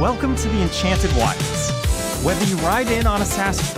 Welcome to the Enchanted Wilds. Whether you ride in on a sass...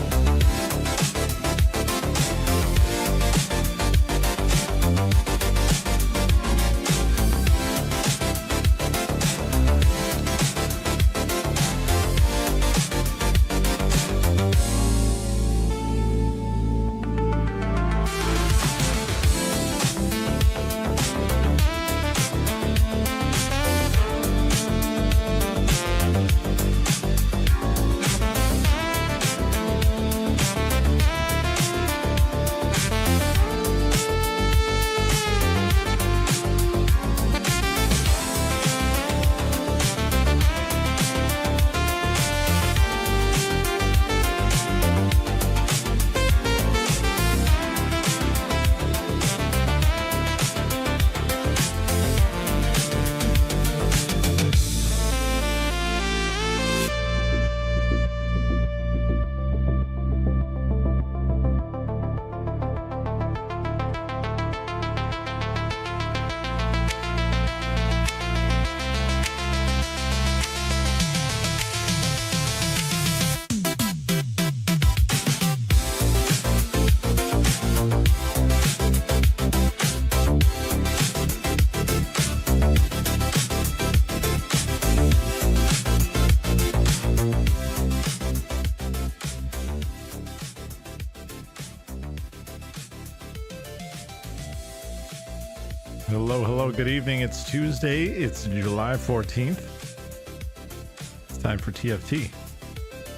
Hello, good evening. It's Tuesday. It's July 14th. It's time for TFT.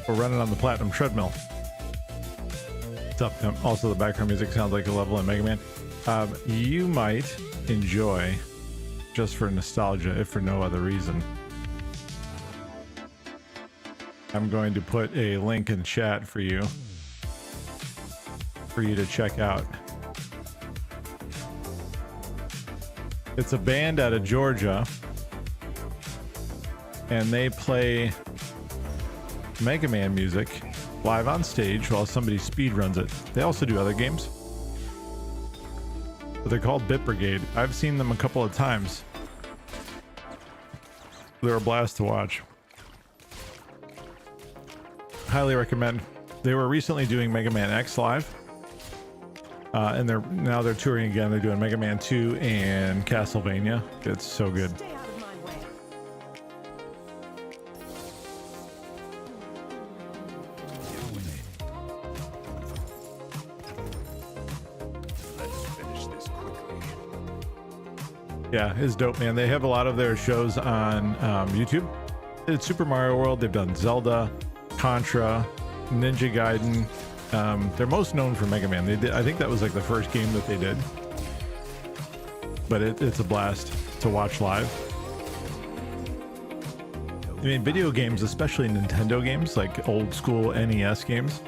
We're running on the Platinum Treadmill. Also, the background music sounds like a level in Mega Man. You might enjoy, just for nostalgia, if for no other reason, I'm going to put a link in chat for you to check out. It's a band out of Georgia, and they play Mega Man music live on stage while somebody speed runs it. They also do other games, but they're called Bit Brigade. I've seen them a couple of times. They're a blast to watch. Highly recommend. They were recently doing Mega Man X live. And they're touring again. They're doing Mega Man 2 and Castlevania. It's so good. Stay out of my way. Let's finish this quickly. Yeah, it's dope, man. They have a lot of their shows on YouTube. It's Super Mario World. They've done Zelda, Contra, Ninja Gaiden. They're most known for Mega Man. I think that was like the first game that they did, but it's a blast to watch live. I mean, video games, especially Nintendo games, like old school NES games,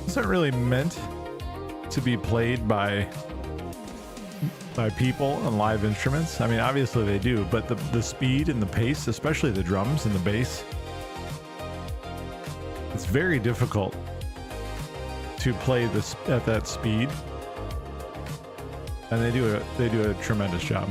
those aren't really meant to be played by people on live instruments. I mean, obviously they do, but the speed and the pace, especially the drums and the bass, it's very difficult to play this at that speed, and they do a tremendous job.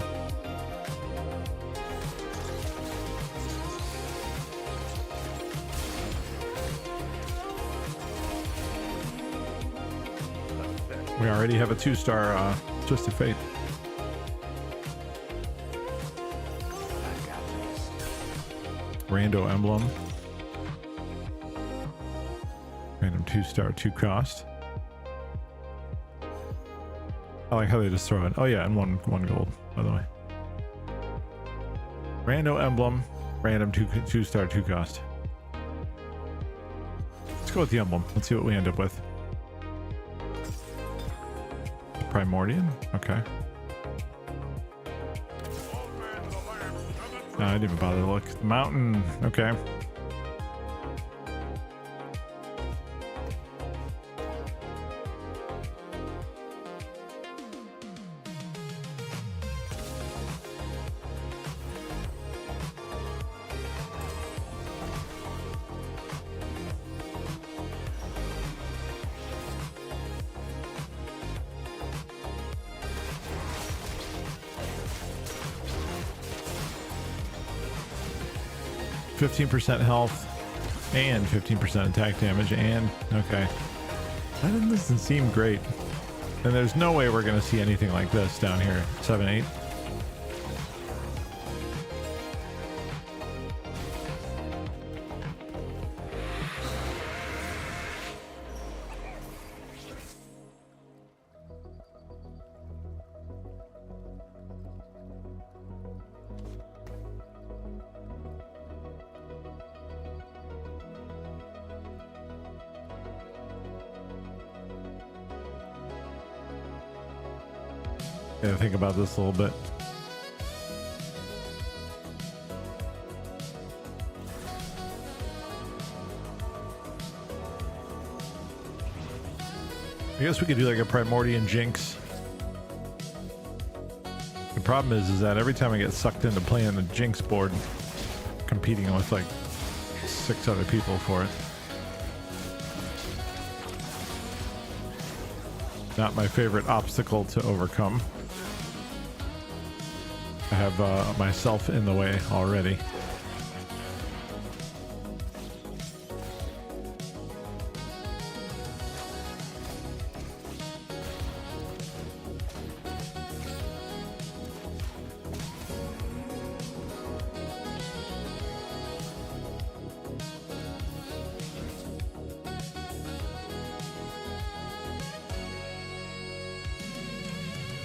We already have a 2-star Twisted Fate. Rando Emblem. Random 2-star 2 cost. I like how they just throw it. Oh yeah, and one gold, by the way. Rando Emblem, random 2-star 2 cost. Let's go with the emblem. Let's see what we end up with. Primordian, okay. No, I didn't even bother to look. The mountain, okay. 15% health and 15% attack damage, and okay, that doesn't seem great. And there's no way we're gonna see anything like this down here. 7-8. Gotta think about this a little bit. I guess we could do like a Primordian Jinx. The problem is that every time I get sucked into playing the Jinx board, competing with like 6 other people for it. Not my favorite obstacle to overcome. I have myself in the way already.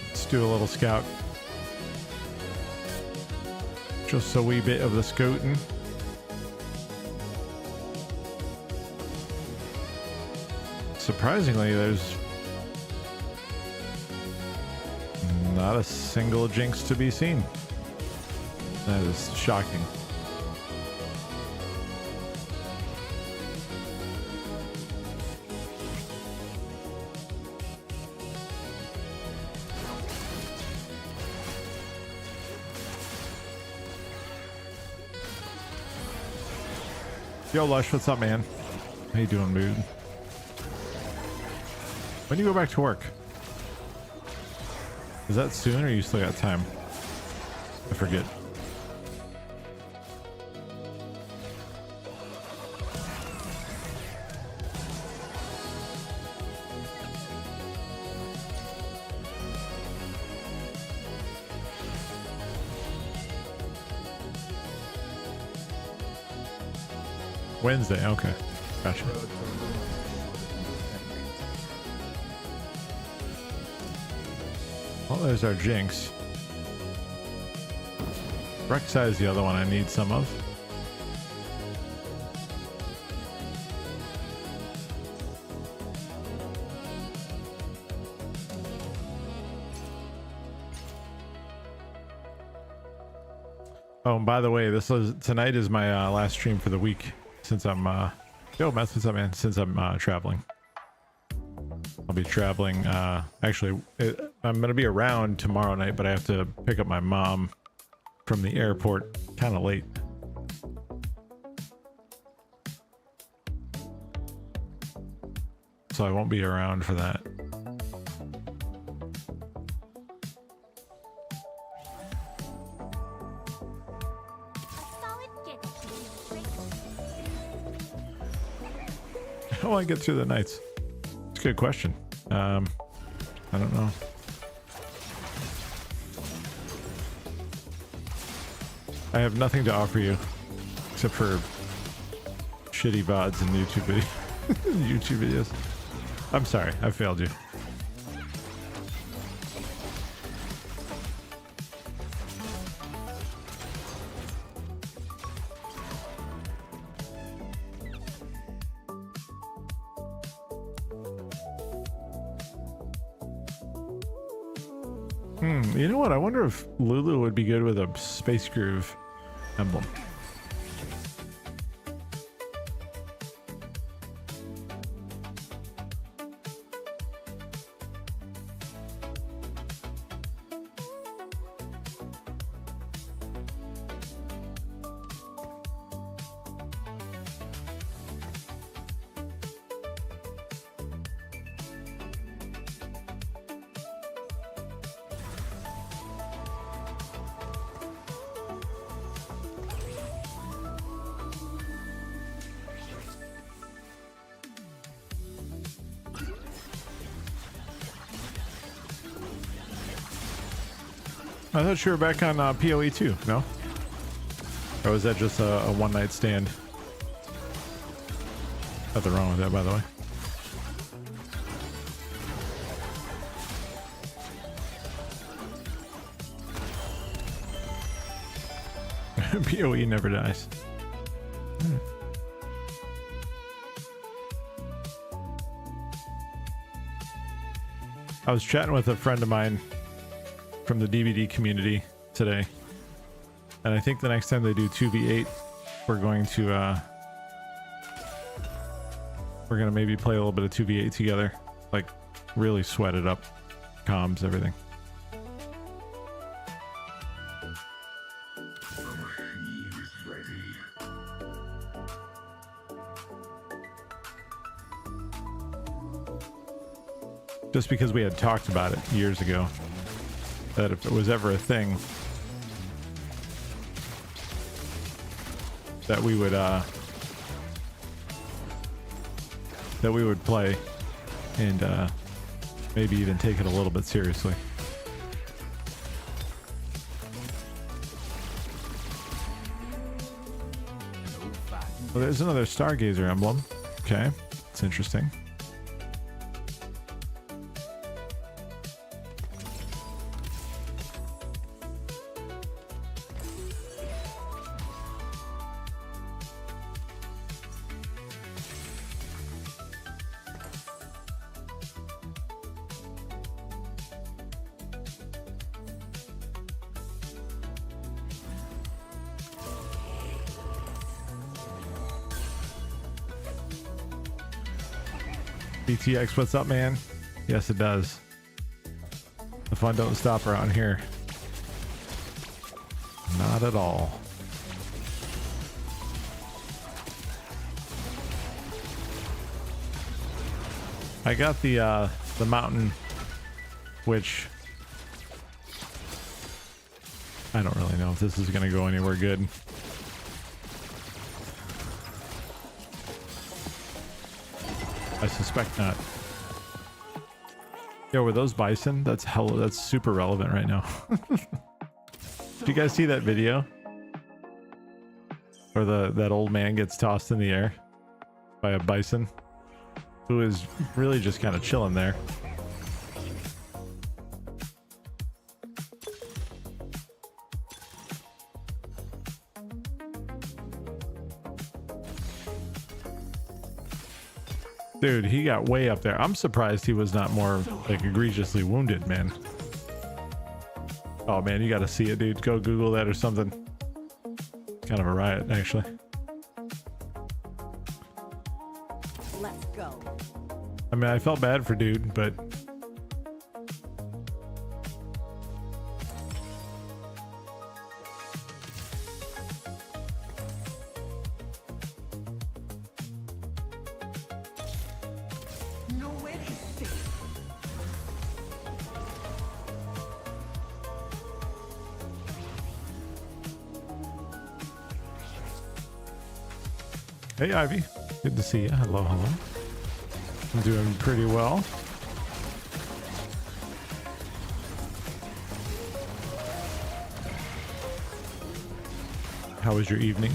Let's do a little scout. Just a wee bit of the scouting. Surprisingly, there's not a single Jinx to be seen. That is shocking. Yo, Lush, what's up, man? How you doing, dude? When do you go back to work? Is that soon, or you still got time? I forget. Wednesday, okay. Gotcha. Well, there's our Jinx. Rek'Sai is the other one I need some of. Oh, and by the way, tonight is my last stream for the week. Since I'm yo, Matt, what's up, man? Since I'm traveling, I'll be traveling. Actually, I'm gonna be around tomorrow night, but I have to pick up my mom from the airport kind of late. So I won't be around for that. How do I get through the nights? It's a good question. I don't know. I have nothing to offer you except for shitty VODs and YouTube videos. I'm sorry, I failed you. You know what? I wonder if Lulu would be good with a Space Groove emblem. I thought you were back on PoE too. No? Or was that just a one night stand? Nothing wrong with that, by the way. PoE never dies. I was chatting with a friend of mine from the DVD community today, and I think the next time they do 2v8, we're going to maybe play a little bit of 2v8 together, like really sweat it up, comms, everything. Just because we had talked about it years ago, that if it was ever a thing, that we would play and maybe even take it a little bit seriously. Well, there's another Stargazer emblem. Okay, it's interesting. BTX, what's up, man? Yes, it does. The fun don't stop around here. Not at all. I got the mountain, which I don't really know if this is gonna go anywhere good. I suspect not. Yo, were those bison? That's super relevant right now. Did you guys see that video? Where that old man gets tossed in the air by a bison who is really just kind of chilling there. Dude, he got way up there. I'm surprised he was not more like egregiously wounded, man. Oh man, you gotta see it, dude. Go Google that or something. Kind of a riot, actually. Let's go. I mean, I felt bad for dude, but hey, Ivy. Good to see you. Hello, hello. I'm doing pretty well. How was your evening?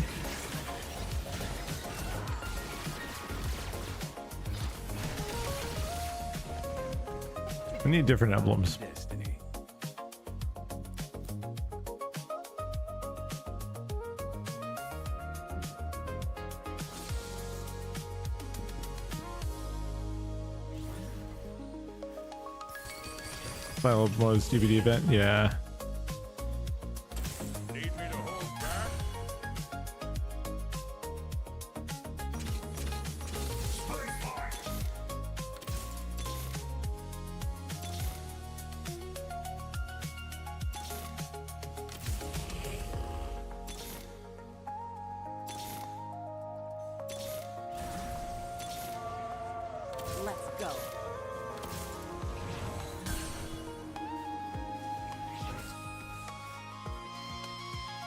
We need different emblems. Final Blows DVD event, yeah. Need me to hold back? Let's go.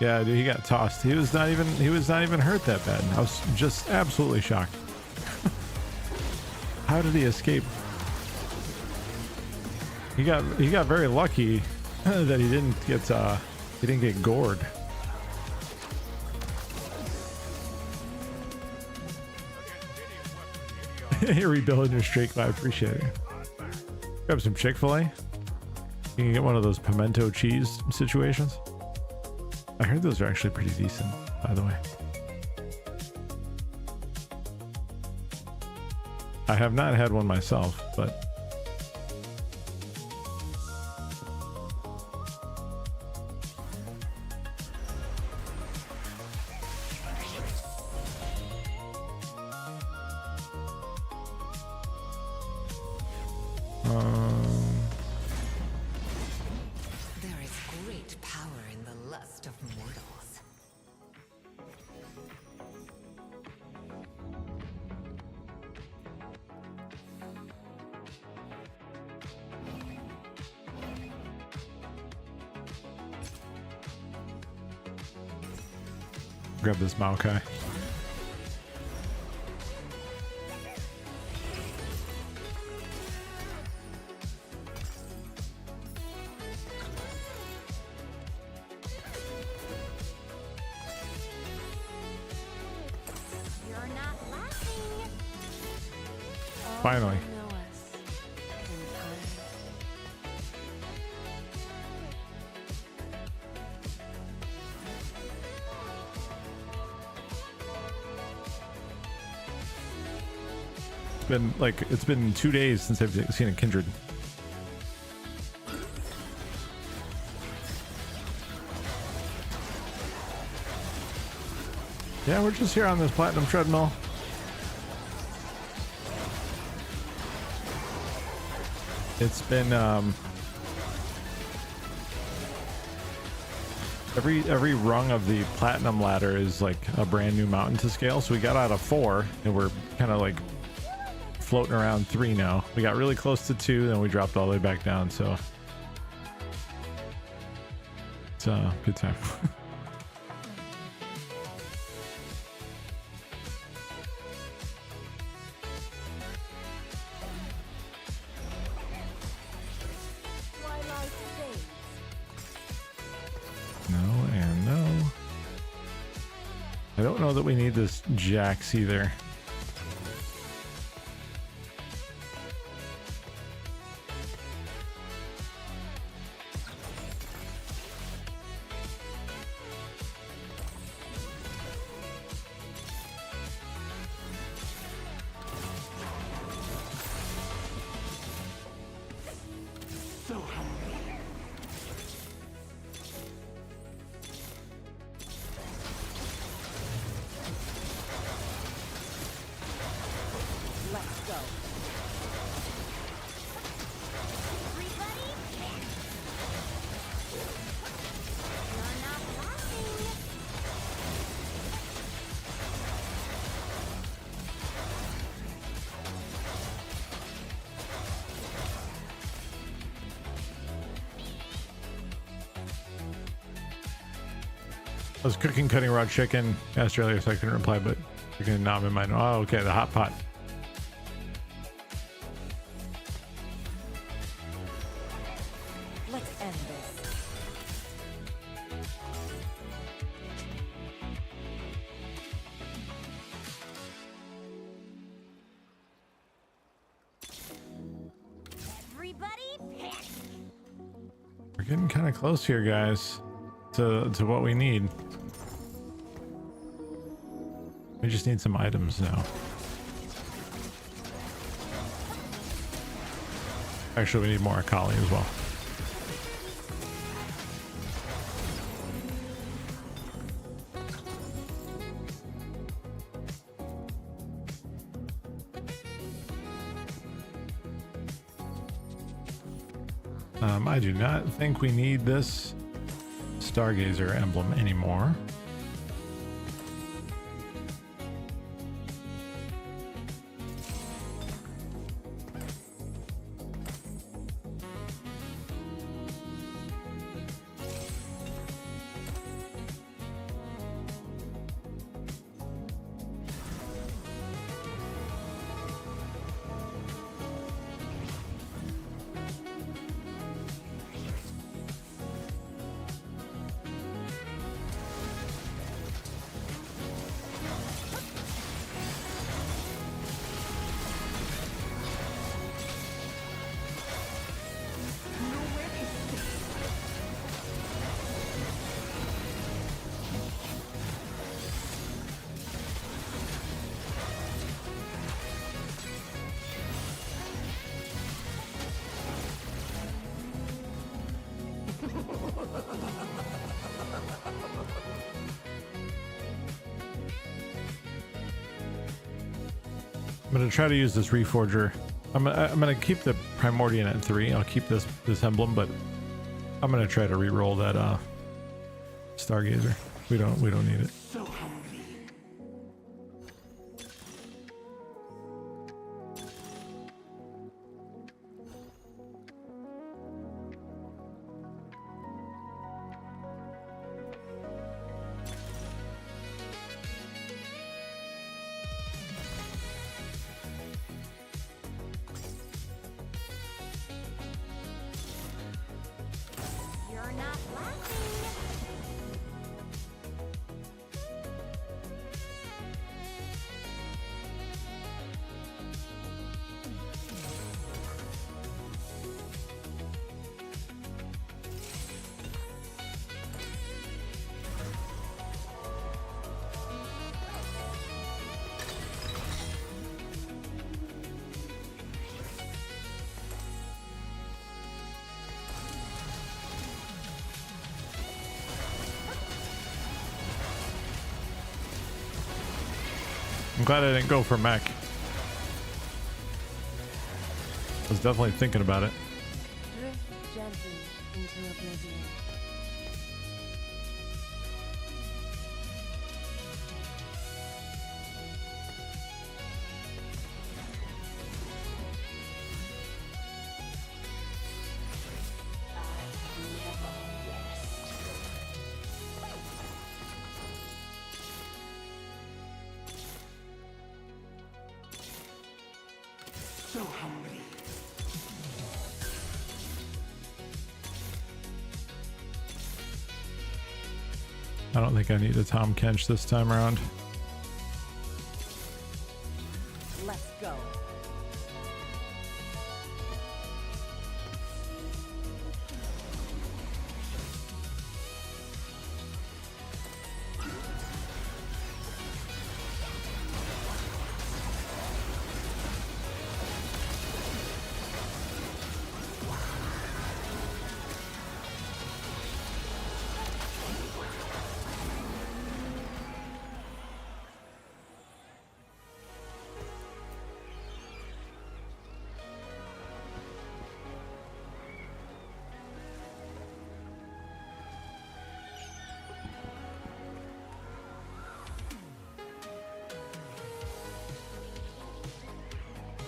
Yeah, dude, he got tossed. He was not even hurt that bad. I was just absolutely shocked. How did he escape? He got very lucky that he didn't get gored. You're rebuilding your streak. I appreciate it. Grab some Chick-fil-A. You can get one of those pimento cheese situations. I heard those are actually pretty decent, by the way. I have not had one myself, but There is great power in the lust of mortals. grab this Maokai. You're not laughing. Finally. Know us in time. It's been 2 days since I've seen a Kindred. Yeah, we're just here on this platinum treadmill. It's been every rung of the platinum ladder is like a brand new mountain to scale. So we got out of 4 and we're kind of like floating around 3 now. We got really close to 2, then we dropped all the way back down. So it's a good time. Twilight fades. No and no. I don't know that we need this Jax either. Let's go. You're not laughing. I was cooking cutting raw chicken. Asked earlier, so I couldn't reply, but you can nom in mind. Oh, okay, the hot pot. Let's end this. Everybody pick. We're getting kind of close here, guys, to what we need. We just need some items now. Actually, we need more Akali as well. I do not think we need this Stargazer emblem anymore. gonna try to use this Reforger. I'm gonna keep the Primordian at 3. I'll keep this emblem, but I'm gonna try to re-roll that Stargazer. We don't need it. You're not laughing. I'm glad I didn't go for mech. I was definitely thinking about it. Drift gently into oblivion. I don't think I need a Tom Kench this time around. Let's go.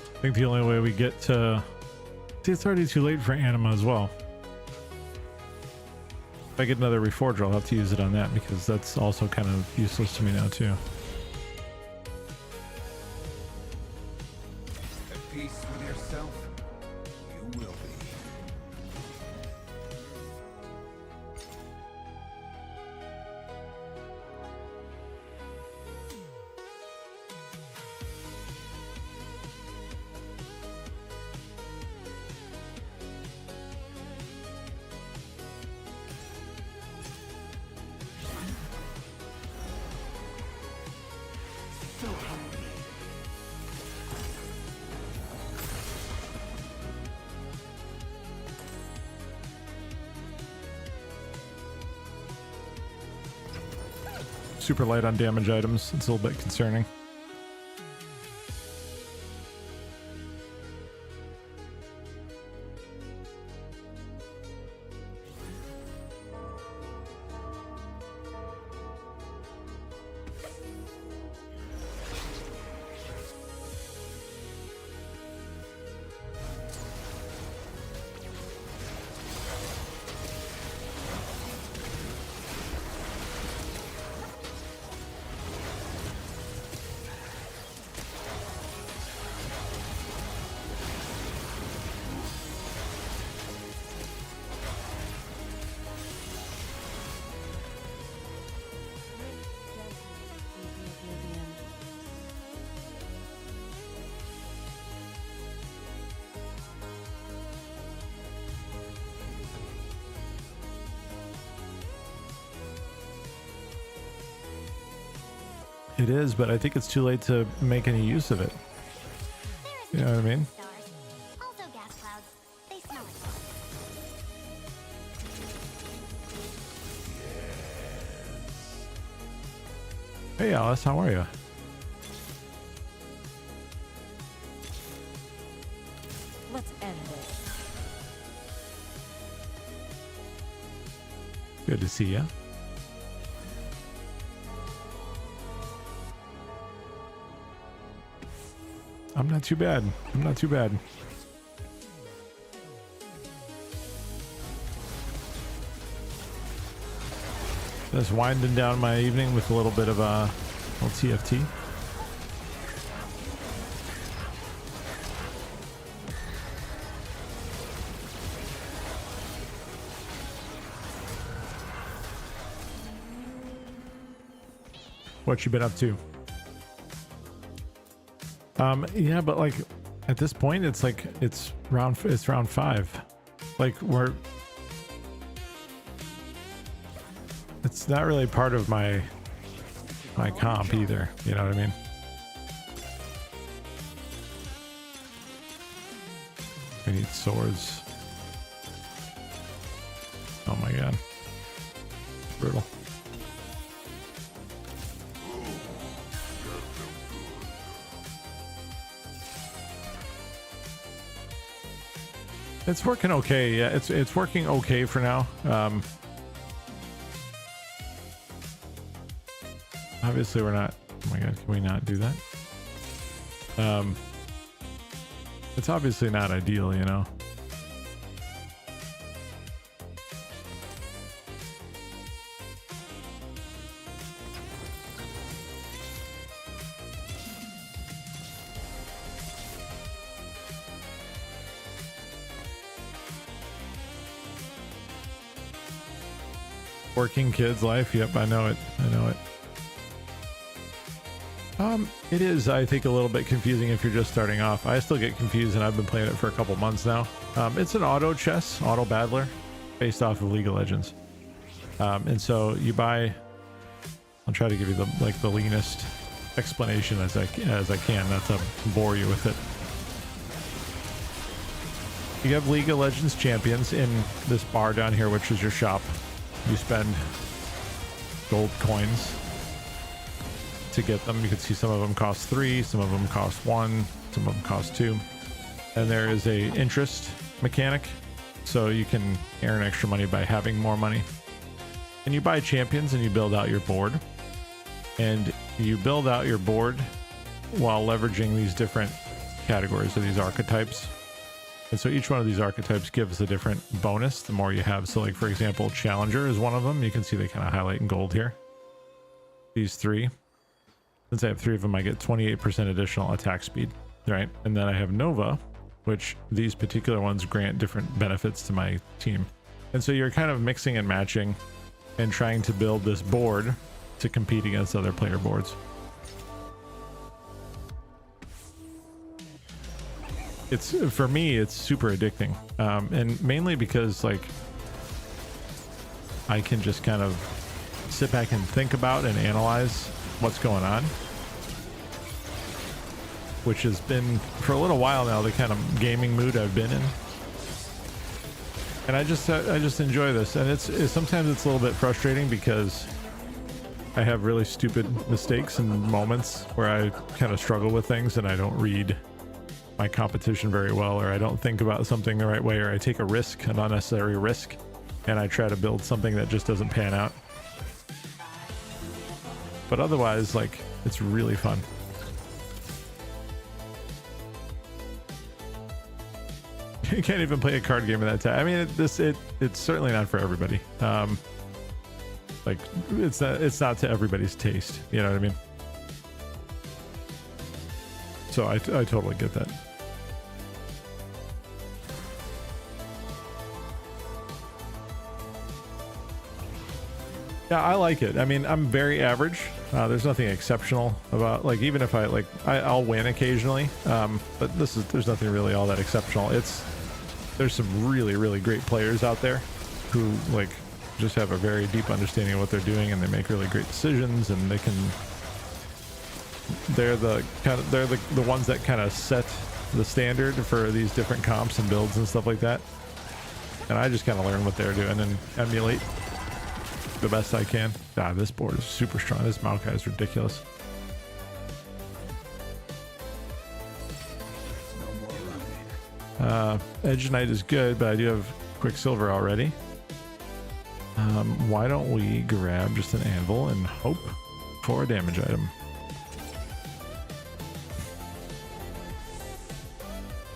I think the only way we get to... See, it's already too late for Anima as well. If I get another Reforger, I'll have to use it on that because that's also kind of useless to me now too. At peace with yourself, you will be. Super light on damage items. It's a little bit concerning. It is, but I think it's too late to make any use of it. You know what I mean? Stars. Also gas clouds. They smell it. Hey Alice, how are you? end it. Good to see ya. I'm not too bad. I'm not too bad. Just winding down my evening with a little bit of a little TFT. What you been up to? Yeah, but like at this point, it's like it's round 5. Like it's not really part of my comp either. You know what I mean? I need swords. Oh my god, brutal. It's working okay. Yeah, it's working okay for now. Obviously we're not, oh my god, can we not do that? It's obviously not ideal, you know. Working kids life. Yep, I know it. I know it. It is, I think, a little bit confusing if you're just starting off. I still get confused, and I've been playing it for a couple months now. It's an auto battler based off of League of Legends. And so you buy, I'll try to give you the leanest explanation as I can, not to bore you with it. You have League of Legends champions in this bar down here, which is your shop. You spend gold coins to get them. You can see some of them cost 3, some of them cost 1, some of them cost 2. And there is a interest mechanic, so you can earn extra money by having more money. And you buy champions and you build out your board. And you build out your board while leveraging these different categories of these archetypes. And so each one of these archetypes gives a different bonus the more you have. So like, for example, Challenger is one of them. You can see they kind of highlight in gold here. These 3. Since I have 3 of them, I get 28% additional attack speed, right? And then I have Nova, which these particular ones grant different benefits to my team. And so you're kind of mixing and matching and trying to build this board to compete against other player boards. It's, for me, it's super addicting. And mainly because like I can just kind of sit back and think about and analyze what's going on, which has been for a little while now the kind of gaming mood I've been in. And I just enjoy this. And it's sometimes it's a little bit frustrating because I have really stupid mistakes and moments where I kind of struggle with things and I don't read my competition very well, or I don't think about something the right way, or I take a risk, an unnecessary risk, and I try to build something that just doesn't pan out. But otherwise, like, it's really fun. You can't even play a card game at that time. I mean, it's certainly not for everybody. Like, it's not to everybody's taste. You know what I mean? So I totally get that. Yeah, I like it. I mean, I'm very average. There's nothing exceptional about, like, even if I'll win occasionally. But there's nothing really all that exceptional. There's some really, really great players out there who like just have a very deep understanding of what they're doing, and they make really great decisions, and they're the ones that kind of set the standard for these different comps and builds and stuff like that. And I just kind of learn what they're doing and emulate the best I can. This board is super strong. This Maokai is ridiculous. Edge Knight is good, but I do have Quicksilver already. Why don't we grab just an anvil and hope for a damage item?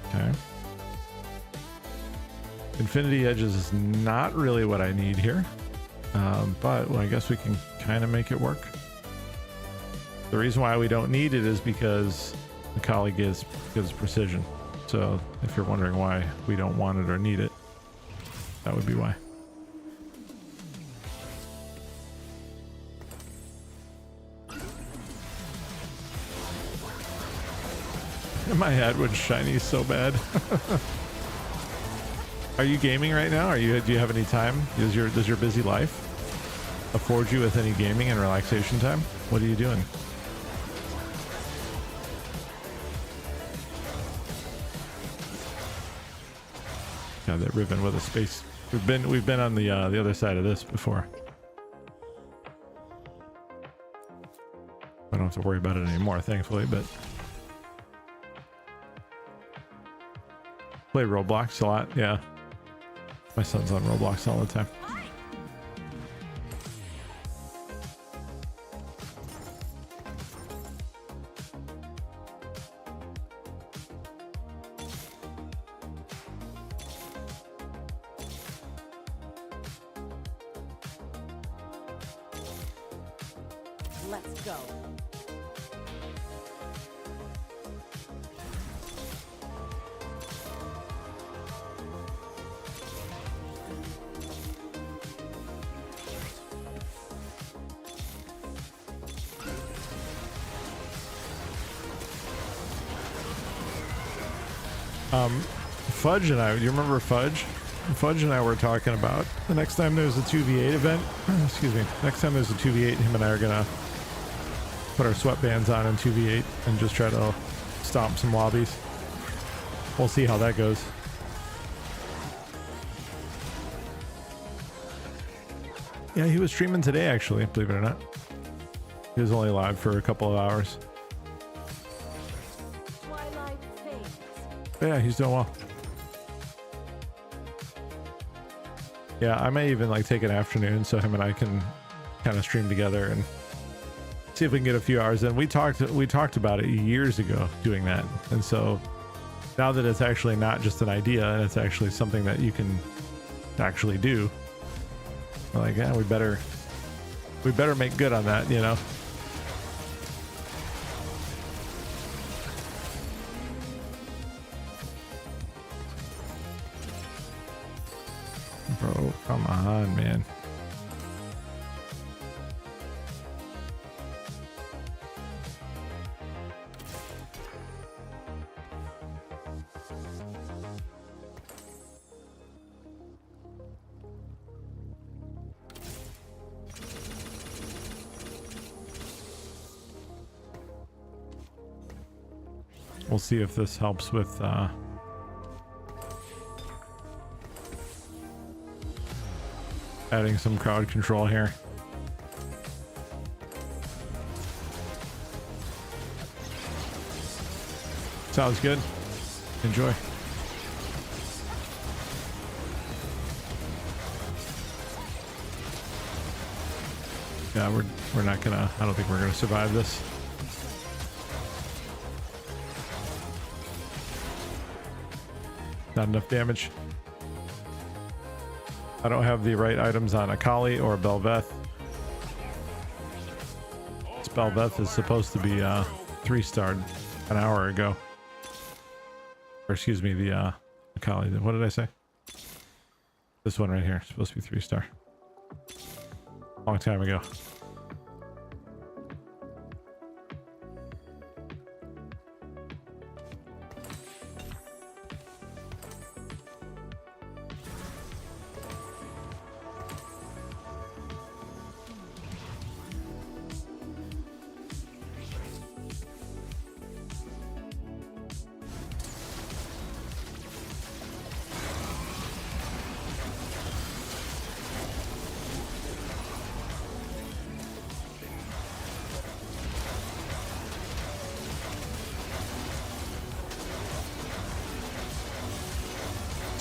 Okay. Infinity Edges is not really what I need here, but well, I guess we can kind of make it work. The reason why we don't need it is because Akali gives precision. So if you're wondering why we don't want it or need it, that would be why. My head was shiny so bad. Are you gaming right now? Do you have any time? Does your busy life afford you with any gaming and relaxation time? What are you doing? God, that ribbon with a space. We've been on the other side of this before. I don't have to worry about it anymore, thankfully, but play Roblox a lot. Yeah, my son's on Roblox all the time. Let's go. Fudge and I, do you remember Fudge? Fudge and I were talking about the next time there's a 2v8 event, excuse me, next time there's a 2v8, him and I are gonna put our sweatbands on in 2v8 and just try to stomp some lobbies. We'll see how that goes. Yeah, he was streaming today actually, believe it or not. He was only live for a couple of hours. But yeah, he's doing well. Yeah, I may even like take an afternoon so him and I can kind of stream together and see if we can get a few hours in. We talked about it years ago doing that, and so now that it's actually not just an idea and it's actually something that you can actually do, we're like, yeah, we better make good on that, you know. Bro, come on, man. We'll see if this helps with adding some crowd control here. Sounds good. Enjoy. Yeah, we're not gonna, I don't think we're gonna survive this. Not enough damage. I don't have the right items on Akali or Bel'Veth. This Bel'Veth is supposed to be 3-starred an hour ago. Or excuse me, the Akali. What did I say? This one right here is supposed to be 3-star. Long time ago.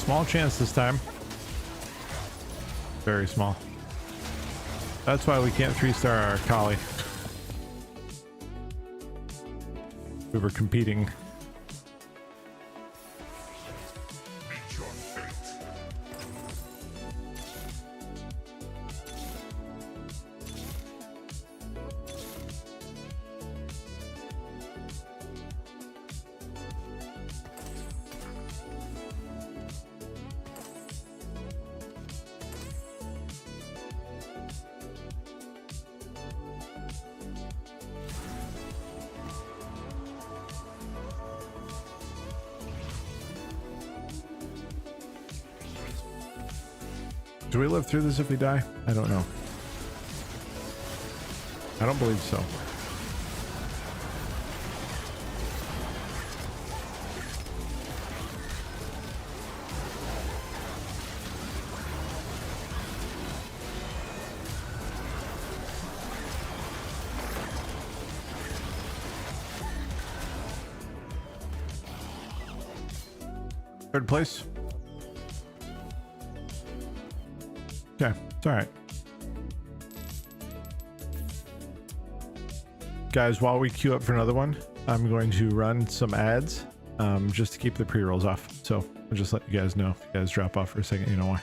Small chance this time. Very small. That's why we can't 3-star our collie. We were competing. Do we live through this if we die? I don't know. I don't believe so. Third place. Okay, it's all right. Guys, while we queue up for another one, I'm going to run some ads just to keep the pre-rolls off. So I'll just let you guys know if you guys drop off for a second, you know why.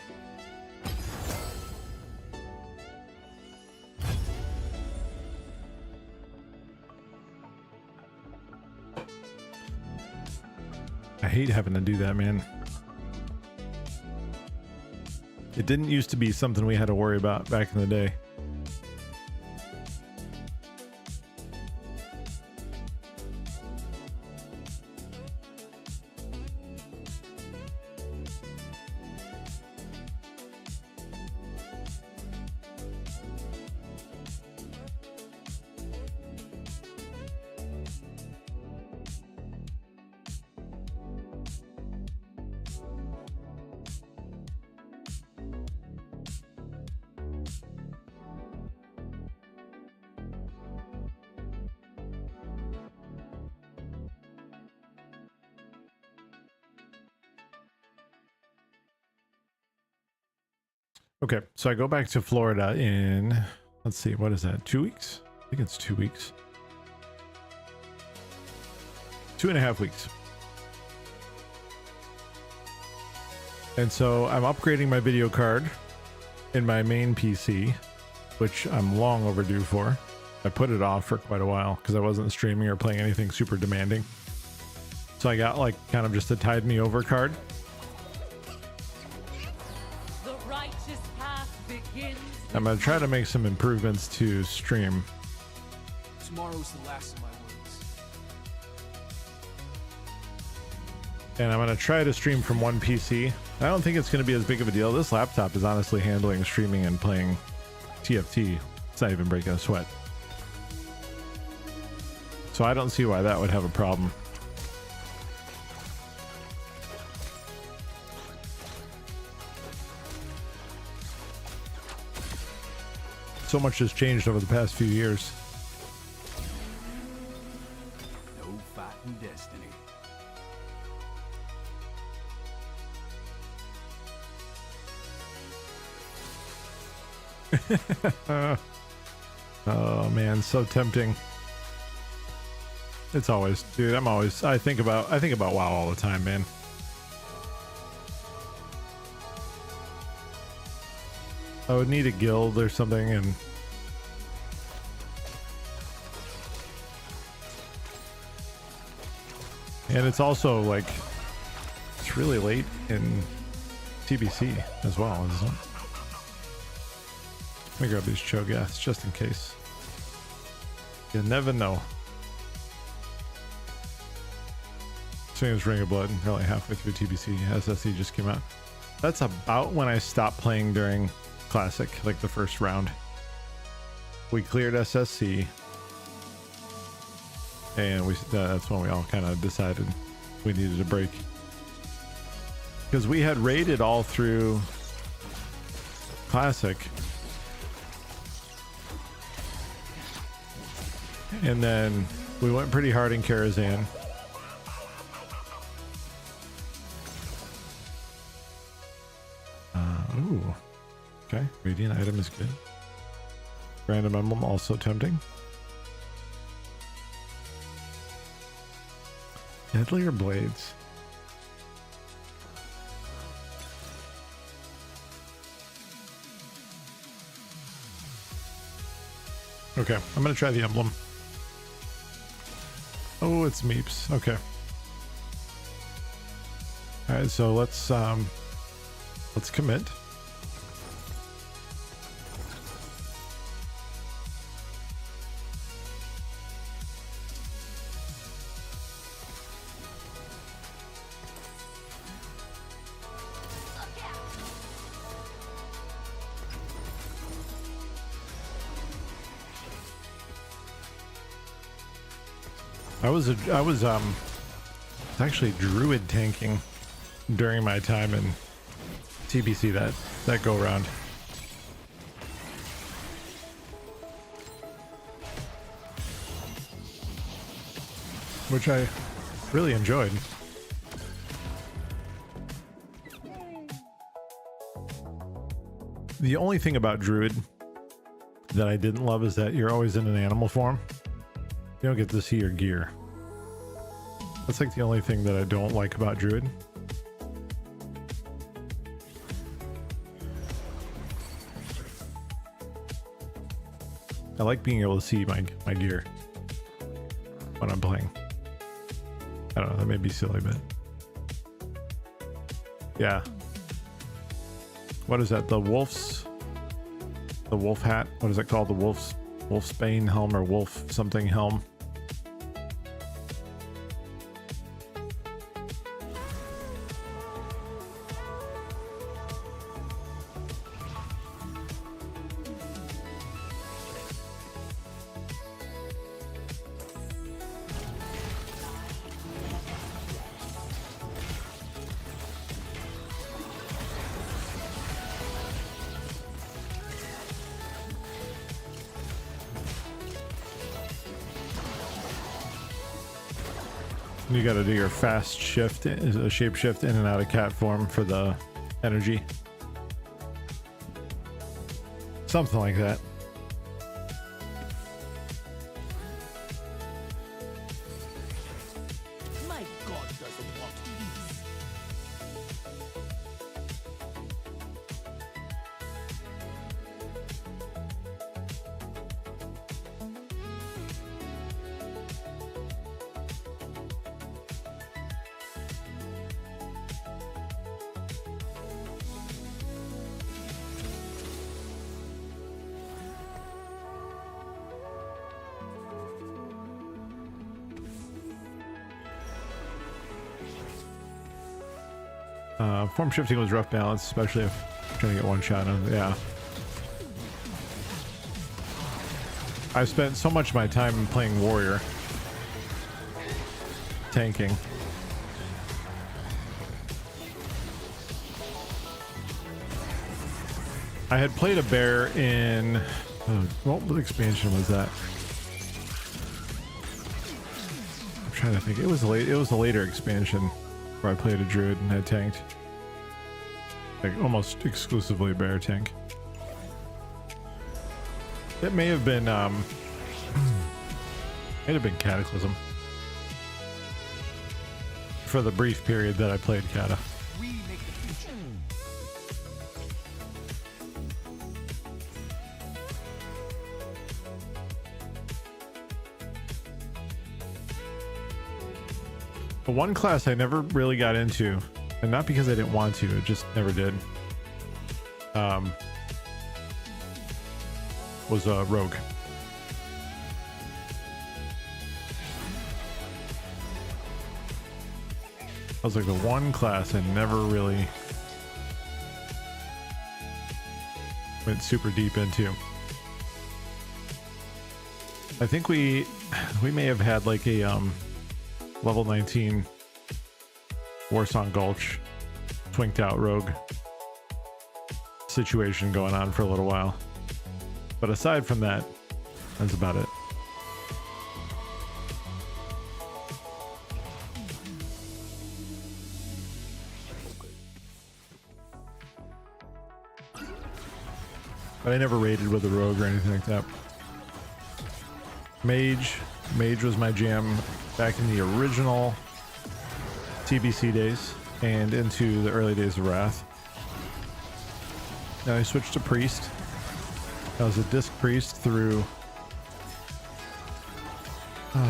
I hate having to do that, man. It didn't used to be something we had to worry about back in the day. Okay, so I go back to Florida in, let's see, what is that, 2 weeks? I think it's 2 weeks. 2.5 weeks. And so I'm upgrading my video card in my main PC, which I'm long overdue for. I put it off for quite a while because I wasn't streaming or playing anything super demanding. So I got like kind of just a tide me over card. I'm gonna try to make some improvements to stream. Tomorrow's the last of my worries. And I'm gonna try to stream from one PC. I don't think it's gonna be as big of a deal. This laptop is honestly handling streaming and playing TFT. It's not even breaking a sweat. So I don't see why that would have a problem. So much has changed over the past few years. No fighting destiny. Oh man, so tempting. It's always, dude, I think about WoW all the time, man. I would need a guild or something, and it's also like it's really late in TBC as well, isn't it? Let me grab these cho'gaths just in case. You never know. Same as Ring of Blood, probably halfway through TBC. SSE just came out. That's about when I stopped playing during Classic, like the first round. We cleared SSC, and that's when we all kind of decided we needed a break, because we had raided all through Classic, and then we went pretty hard in Karazhan. Okay, radiant item is good. Random emblem also tempting. Deadlier blades. Okay, I'm gonna try the emblem. Oh, it's Meeps. Okay. All right, so let's commit. I was actually druid tanking during my time in TBC that go around. Which I really enjoyed. The only thing about druid that I didn't love is that you're always in an animal form. You don't get to see your gear. That's like the only thing that I don't like about druid. I like being able to see my gear when I'm playing. I don't know, that may be silly, but yeah. What is that? The wolf hat? What is it called? The wolfsbane helm or wolf something helm? You gotta do your fast shift, a shape shift in and out of cat form for the energy. Something like that. My god doesn't want peace. Form shifting was rough balance, especially if trying to get one shot on. Yeah. I've spent so much of my time playing warrior, tanking. I had played a bear in what expansion was that? I'm trying to think. It was a later expansion where I played a druid and had tanked. Like almost exclusively bear tank. It may have been Cataclysm for the brief period that I played Cata. We make the future. The one class I never really got into, and not because I didn't want to, it just never did, was Rogue. I was like the one class I never really went super deep into. I think we may have had like a level 19 Warsong Gulch twinked out rogue situation going on for a little while, but aside from that, that's about it. But I never raided with a rogue or anything like that. Mage was my jam back in the original TBC days and into the early days of Wrath. Now I switched to priest. I was a disc priest through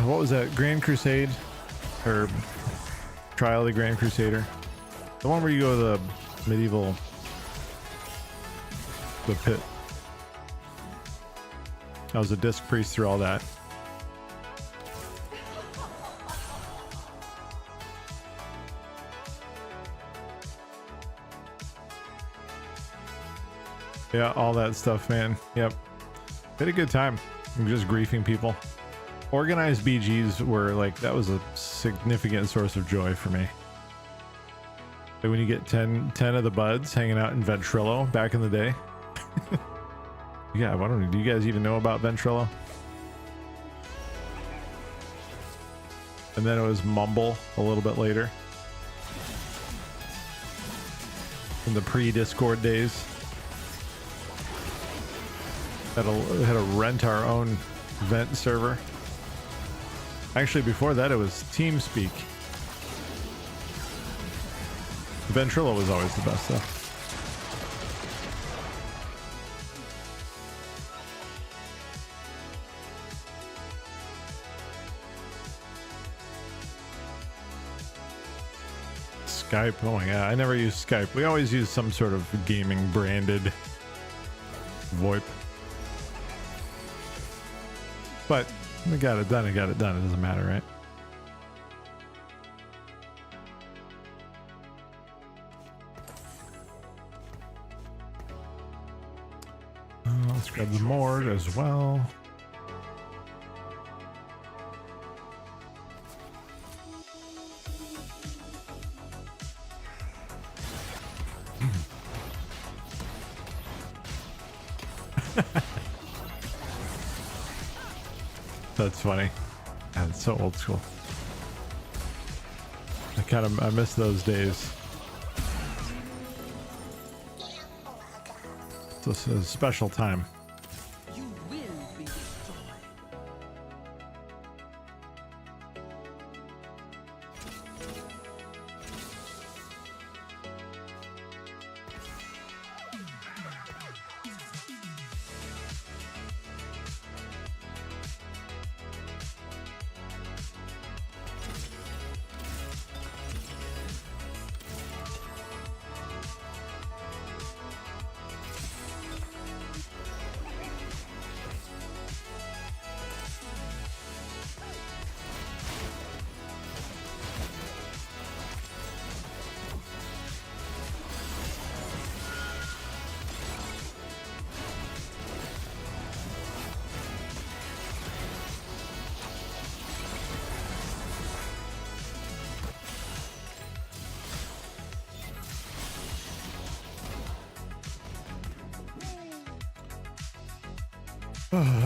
what was that, Grand Crusade or Trial of the Grand Crusader, the one where you go to the medieval, the pit. I was a disc priest through all that. Yeah, all that stuff, man. Yep. Had a good time. I'm just griefing people. Organized BGs were like, that was a significant source of joy for me. Like when you get 10 of the buds hanging out in Ventrilo back in the day. Yeah, I don't know. Do you guys even know about Ventrilo? And then it was Mumble a little bit later. In the pre-Discord days. Had to rent our own vent server. Actually, before that, it was TeamSpeak. Ventrilo was always the best, though. Skype. Oh my god, I never used Skype. We always use some sort of gaming branded VoIP. But we got it done. I got it done. It doesn't matter, right? Let's grab the Mord as well. That's funny. God, it's so old school. I miss those days. This is a special time. You will be destroyed.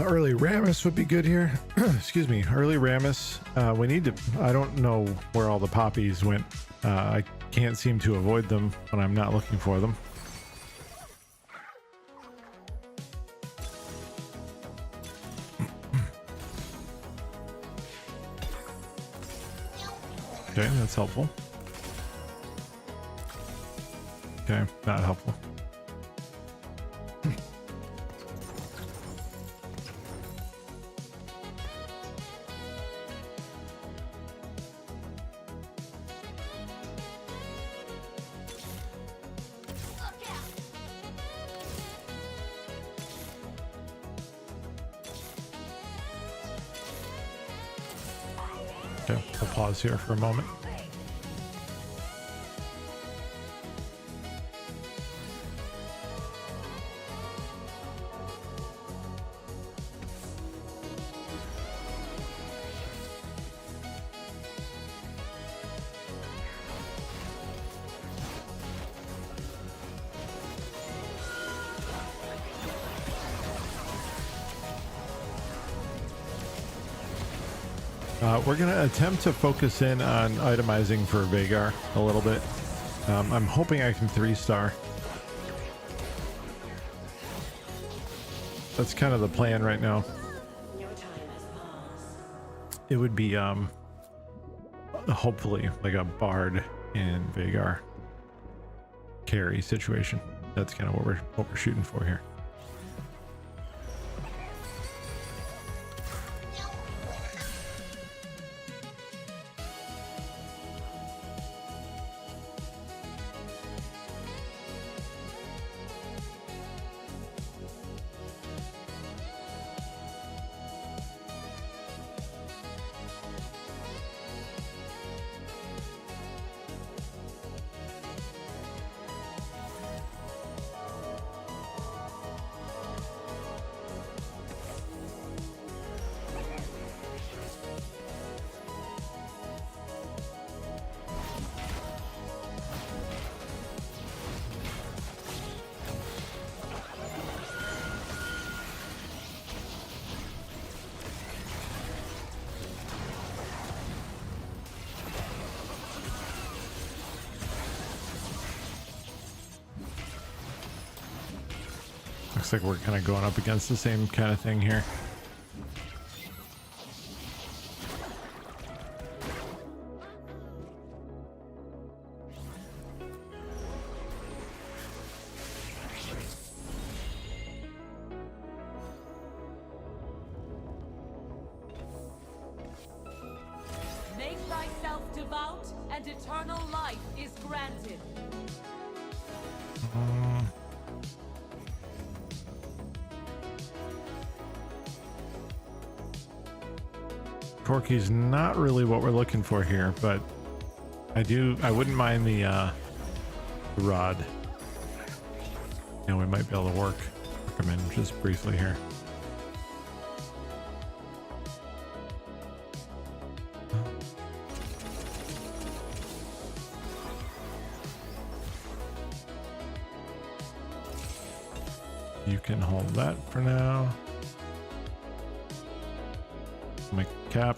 Early Rammus would be good here. Excuse me, early Rammus. We need to, I don't know where all the poppies went. I can't seem to avoid them when I'm not looking for them. Okay, that's helpful. Okay, not helpful. Okay, I'll pause here for a moment. We're going to attempt to focus in on itemizing for Vhagar a little bit. I'm hoping I can 3-star. That's kind of the plan right now. It would be hopefully like a Bard and Vagar carry situation. That's kind of what we're shooting for here. Looks like we're kind of going up against the same kind of thing here. Make thyself devout, and eternal life is granted. Corky's not really what we're looking for here, but I wouldn't mind the rod. You know, we might be able to work him in just briefly here. You can hold that for now. Make a cap.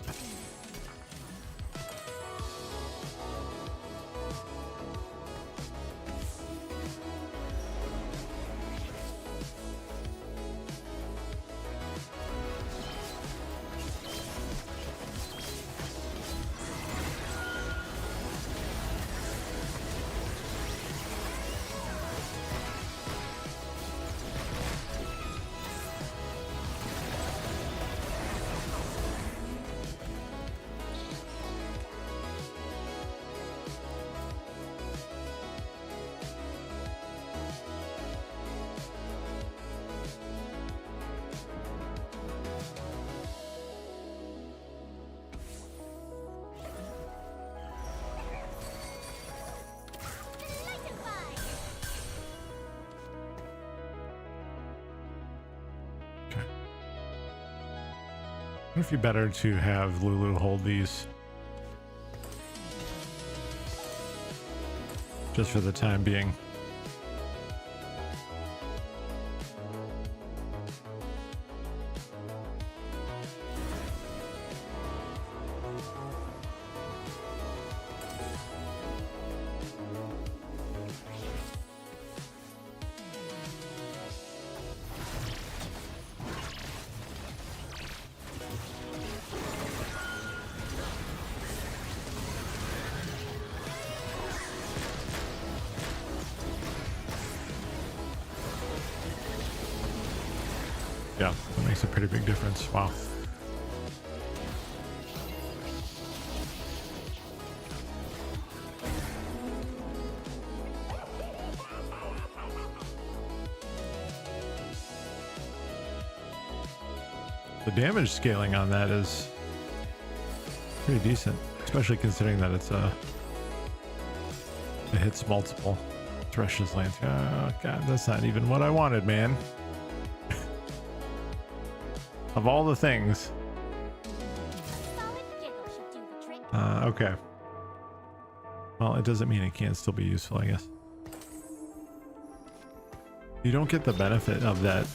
I wonder if it'd be better to have Lulu hold these just for the time being. Yeah, that makes a pretty big difference. Wow. The damage scaling on that is pretty decent, especially considering that it hits multiple. Thresh's Lance. Oh god, that's not even what I wanted, man. Of all the things. Okay. Well, it doesn't mean it can't still be useful, I guess. You don't get the benefit of that,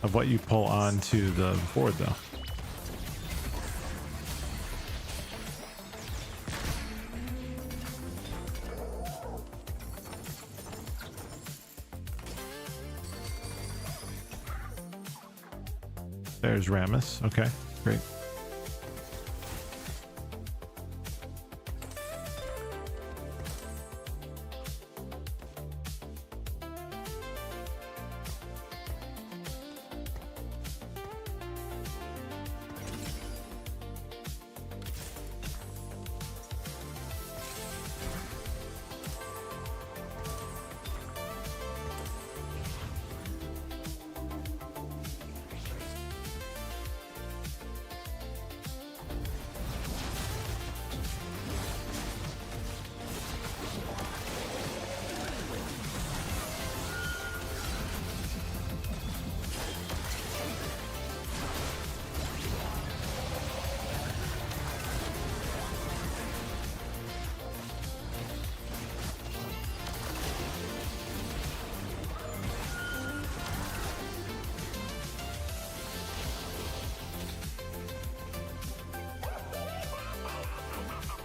of what you pull onto the board, though. There's Rammus. Okay, great.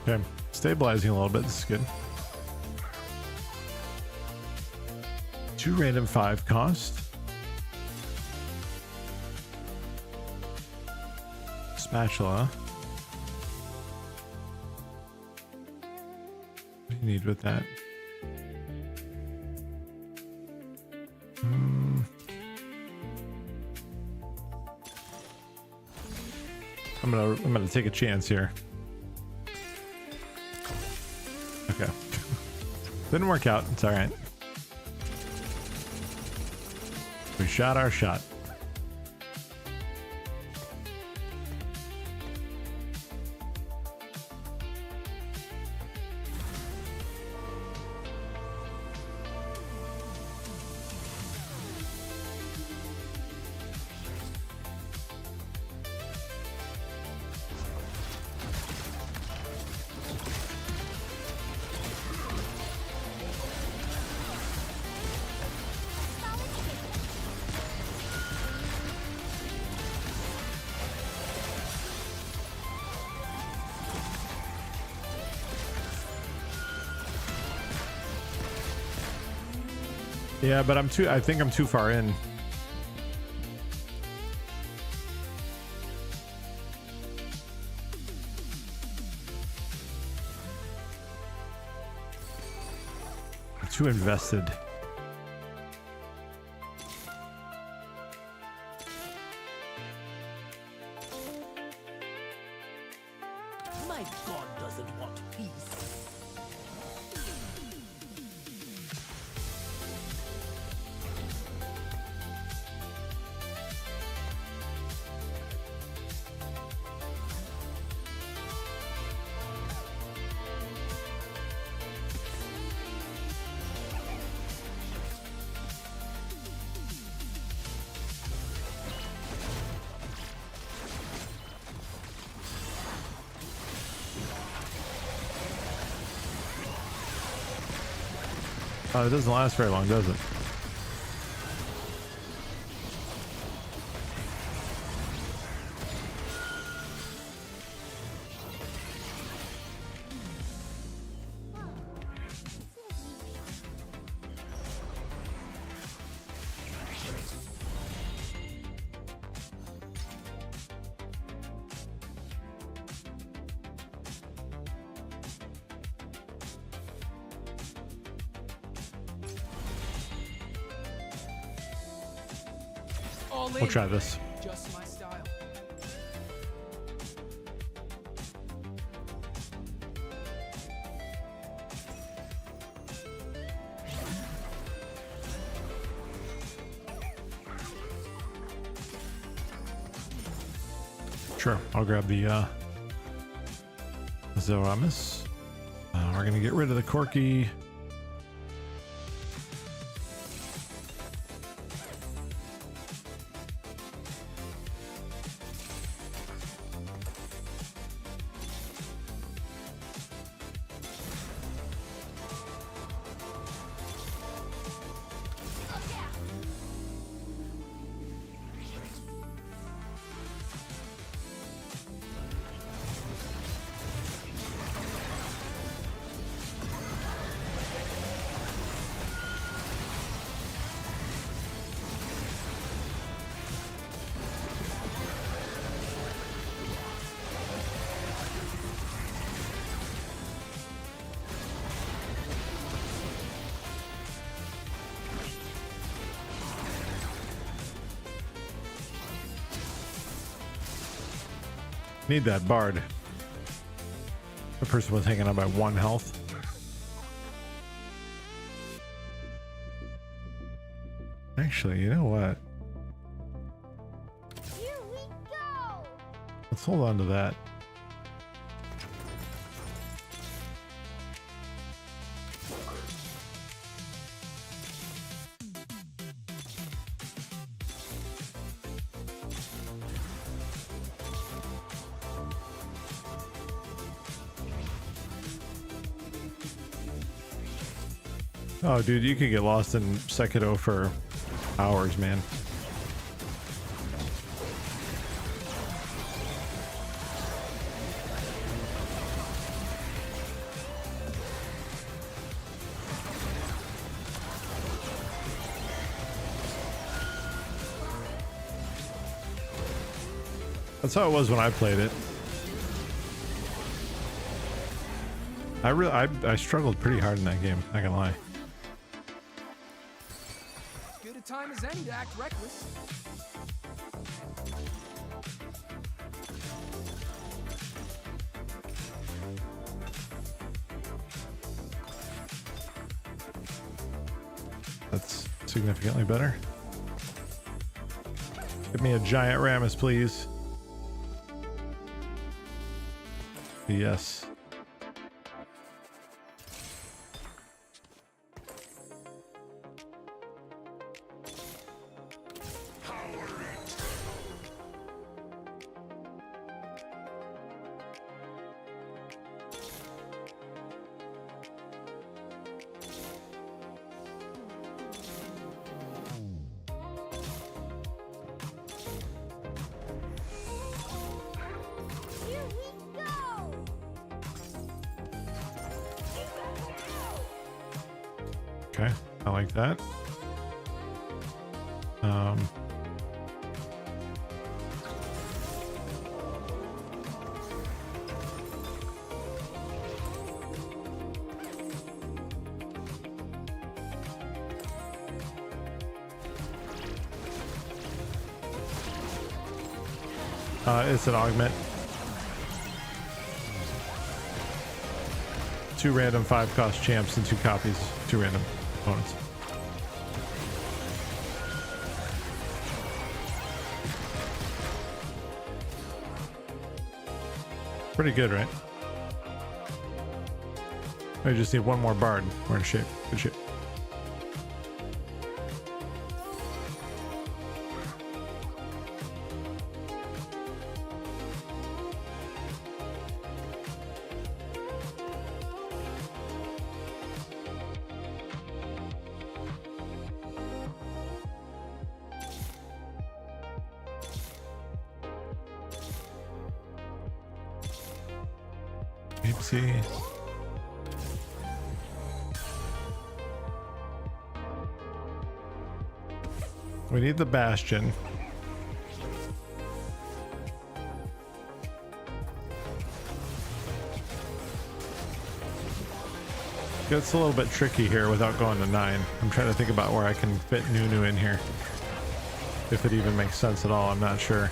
Okay, stabilizing a little bit. This is good. 2 random 5 cost. Spatula. What do you need with that? I'm gonna take a chance here. Okay. Didn't work out. It's all right. We shot our shot. Yeah, but I think I'm too far in. I'm too invested. My god doesn't want peace. Oh, it doesn't last very long, does it? We'll try this. Just my style. Sure, I'll grab the Zoramus. We're gonna get rid of the Corki. Need that bard. The person was hanging on by 1 health. Actually, you know what? Here we go. Let's hold on to that. Oh, dude, you could get lost in Sekiro for hours, man. That's how it was when I played it. I struggled pretty hard in that game, not gonna lie. Good a time as any to act reckless. That's significantly better. Give me a giant Rammus, please. Yes. Here we go. Okay, I like that. It's an augment. 2 random 5-cost champs and 2 copies, 2 random opponents. Pretty good, right? I just need 1 more bard. We're in shape. Good shape. See. We need the bastion. It's a little bit tricky here without going to 9. I'm trying to think about where I can fit Nunu in here. If it even makes sense at all, I'm not sure.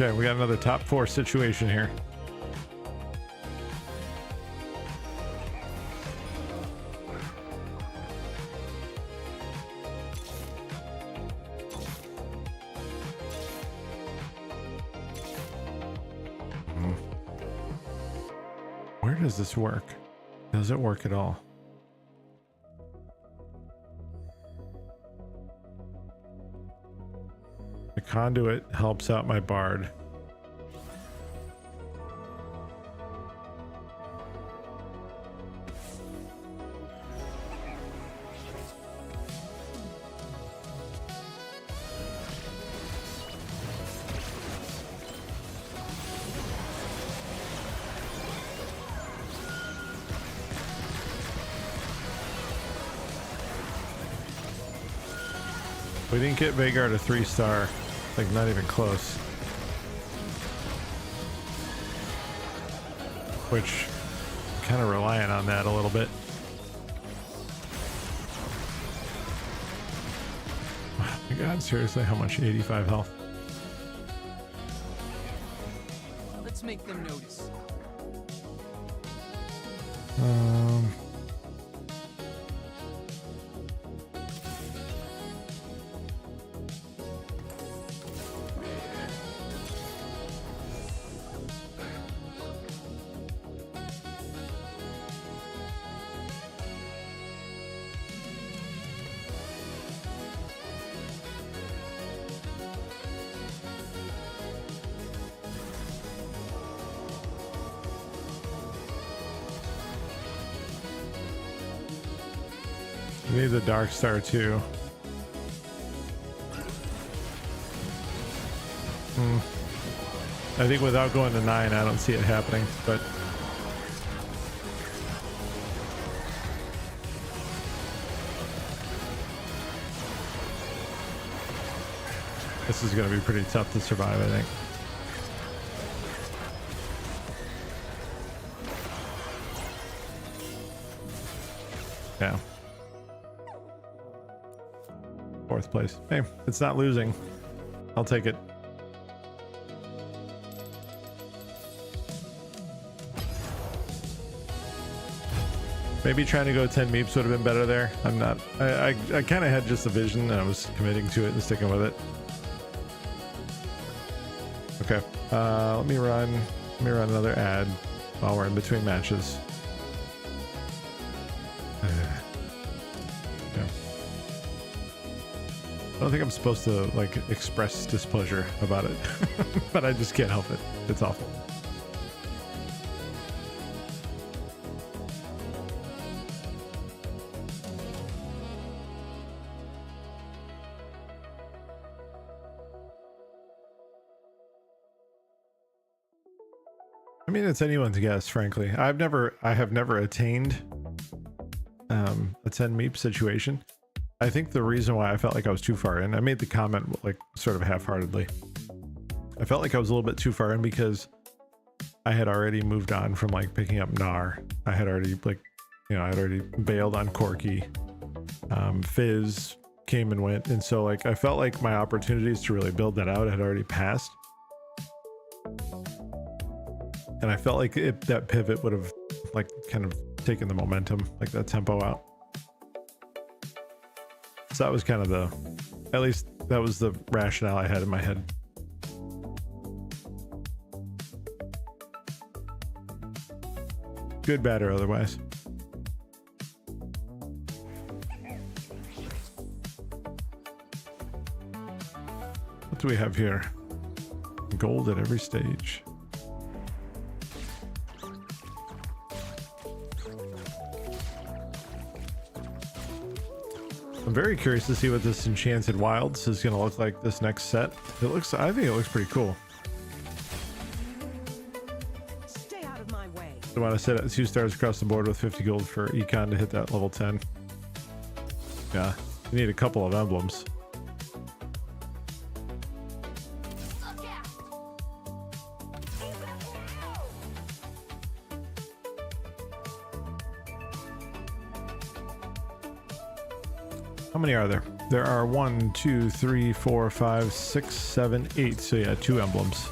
Okay, we got another top 4 situation here. Where does this work? Does it work at all? The conduit helps out my bard. We didn't get Vhagar to 3-star, like not even close. Which, kind of reliant on that a little bit. Oh my god, seriously, how much? 85 health. Let's make them notice. We need the Dark Star too. I think without going to 9, I don't see it happening, but this is going to be pretty tough to survive, I think. Yeah. 4th place. Hey, it's not losing. I'll take it. Maybe trying to go 10 meeps would have been better there. I'm not. I kind of had just a vision and I was committing to it and sticking with it. Okay. Let me run another ad while we're in between matches. Yeah. I don't think I'm supposed to like express displeasure about it, but I just can't help it. It's awful. I mean, it's anyone's guess, frankly. I have never attained a 10 meep situation. I think the reason why I felt like I was too far in, I made the comment like sort of half-heartedly. I felt like I was a little bit too far in because I had already moved on from like picking up Gnar. I had already like, you know, I had already bailed on Corki. Fizz came and went, and so like I felt like my opportunities to really build that out had already passed. And I felt like that pivot would have like kind of taken the momentum, like that tempo out. So that was kind of at least that was the rationale I had in my head. Good, bad, or otherwise. What do we have here? Gold at every stage. I'm very curious to see what this Enchanted Wilds is going to look like this next set. I think it looks pretty cool. Stay out of my way. I want to set at 2 stars across the board with 50 gold for econ to hit that level 10. Yeah, you need a couple of emblems. How many are there? There are 1, 2, 3, 4, 5, 6, 7, 8. So yeah, 2 emblems.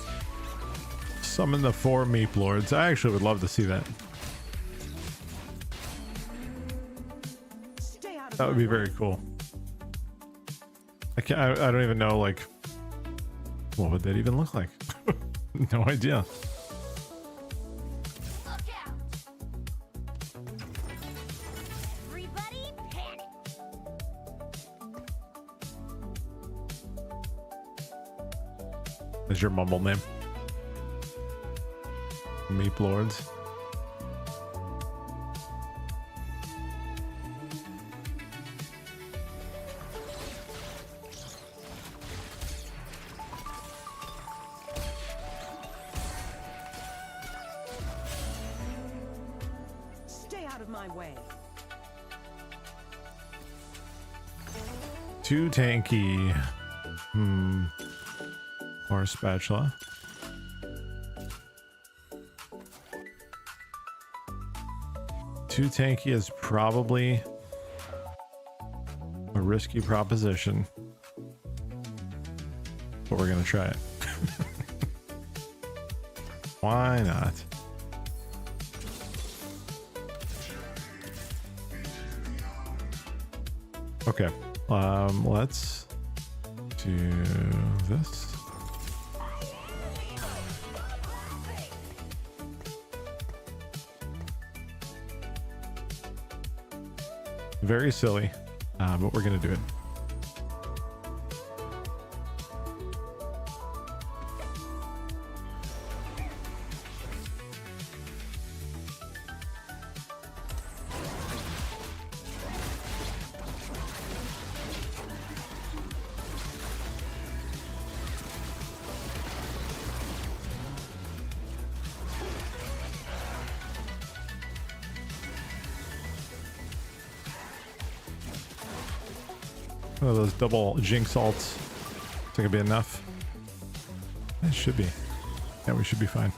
Summon the 4 Meep Lords. I actually would love to see that. That would be very cool. I don't even know, like, what would that even look like? No idea. Is your mumble name? Meep Lords. Stay out of my way. Too tanky. Or a spatula. Too tanky is probably a risky proposition, but we're gonna try it. Why not? Okay, let's do this. Very silly, but we're gonna do it. One of those double jinx ults. Think it'll be enough. It should be. Yeah, we should be fine.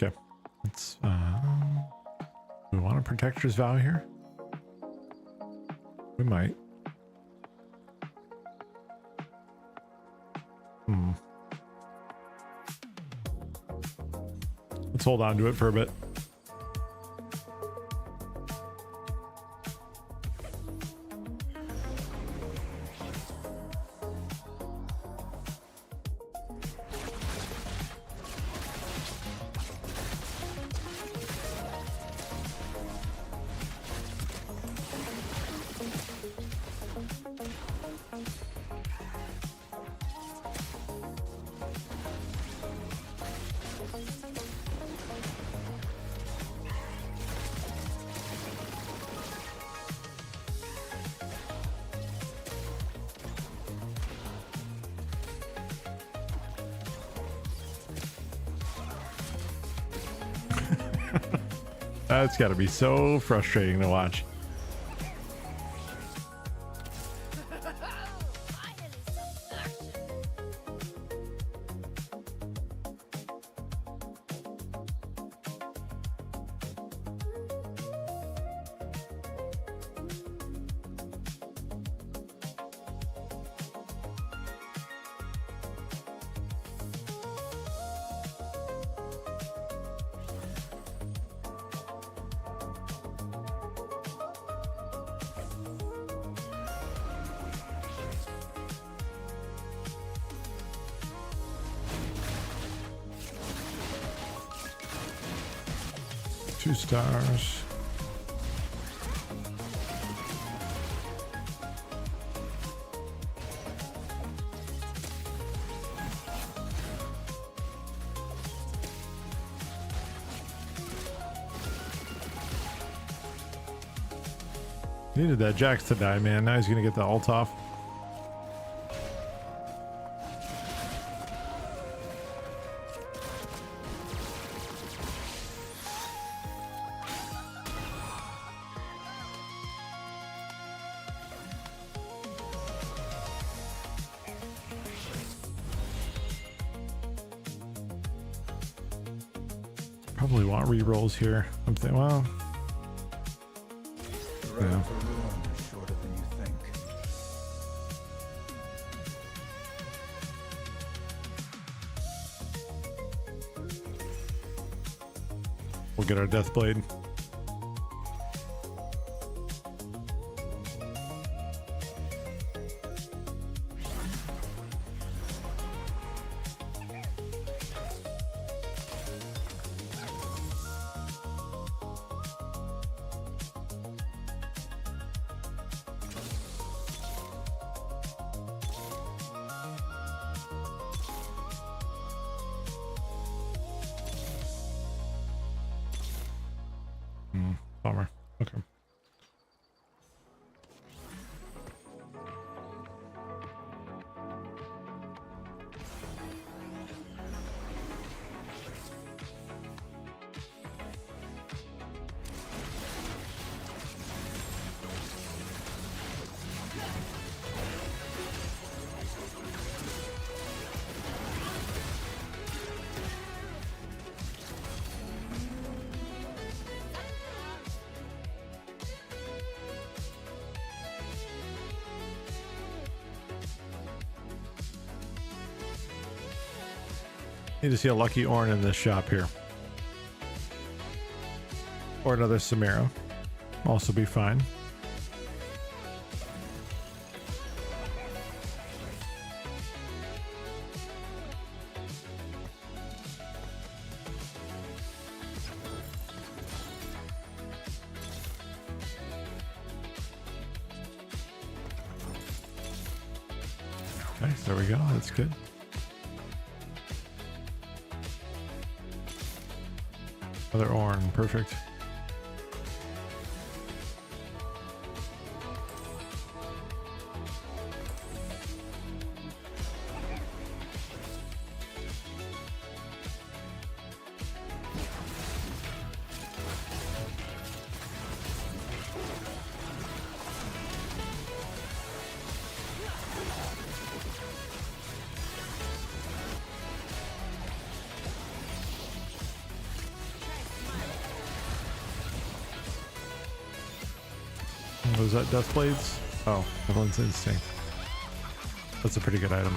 Okay. Let's we want a protector's vow here? We might. Let's hold on to it for a bit. That's got to be so frustrating to watch. Two stars. Needed that Jax to die, man. Now he's gonna get the ult off. Probably want re-rolls here. I'm thinking, well, The road to ruin is shorter than you think. we'll get our death blade. Need to see a lucky Ornn in this shop here. Or another Samira. Also be fine. Nice, there we go. That's good. Another Ornn, perfect. Was that Death Blades? Oh, Evelyn's Instinct. That's a pretty good item.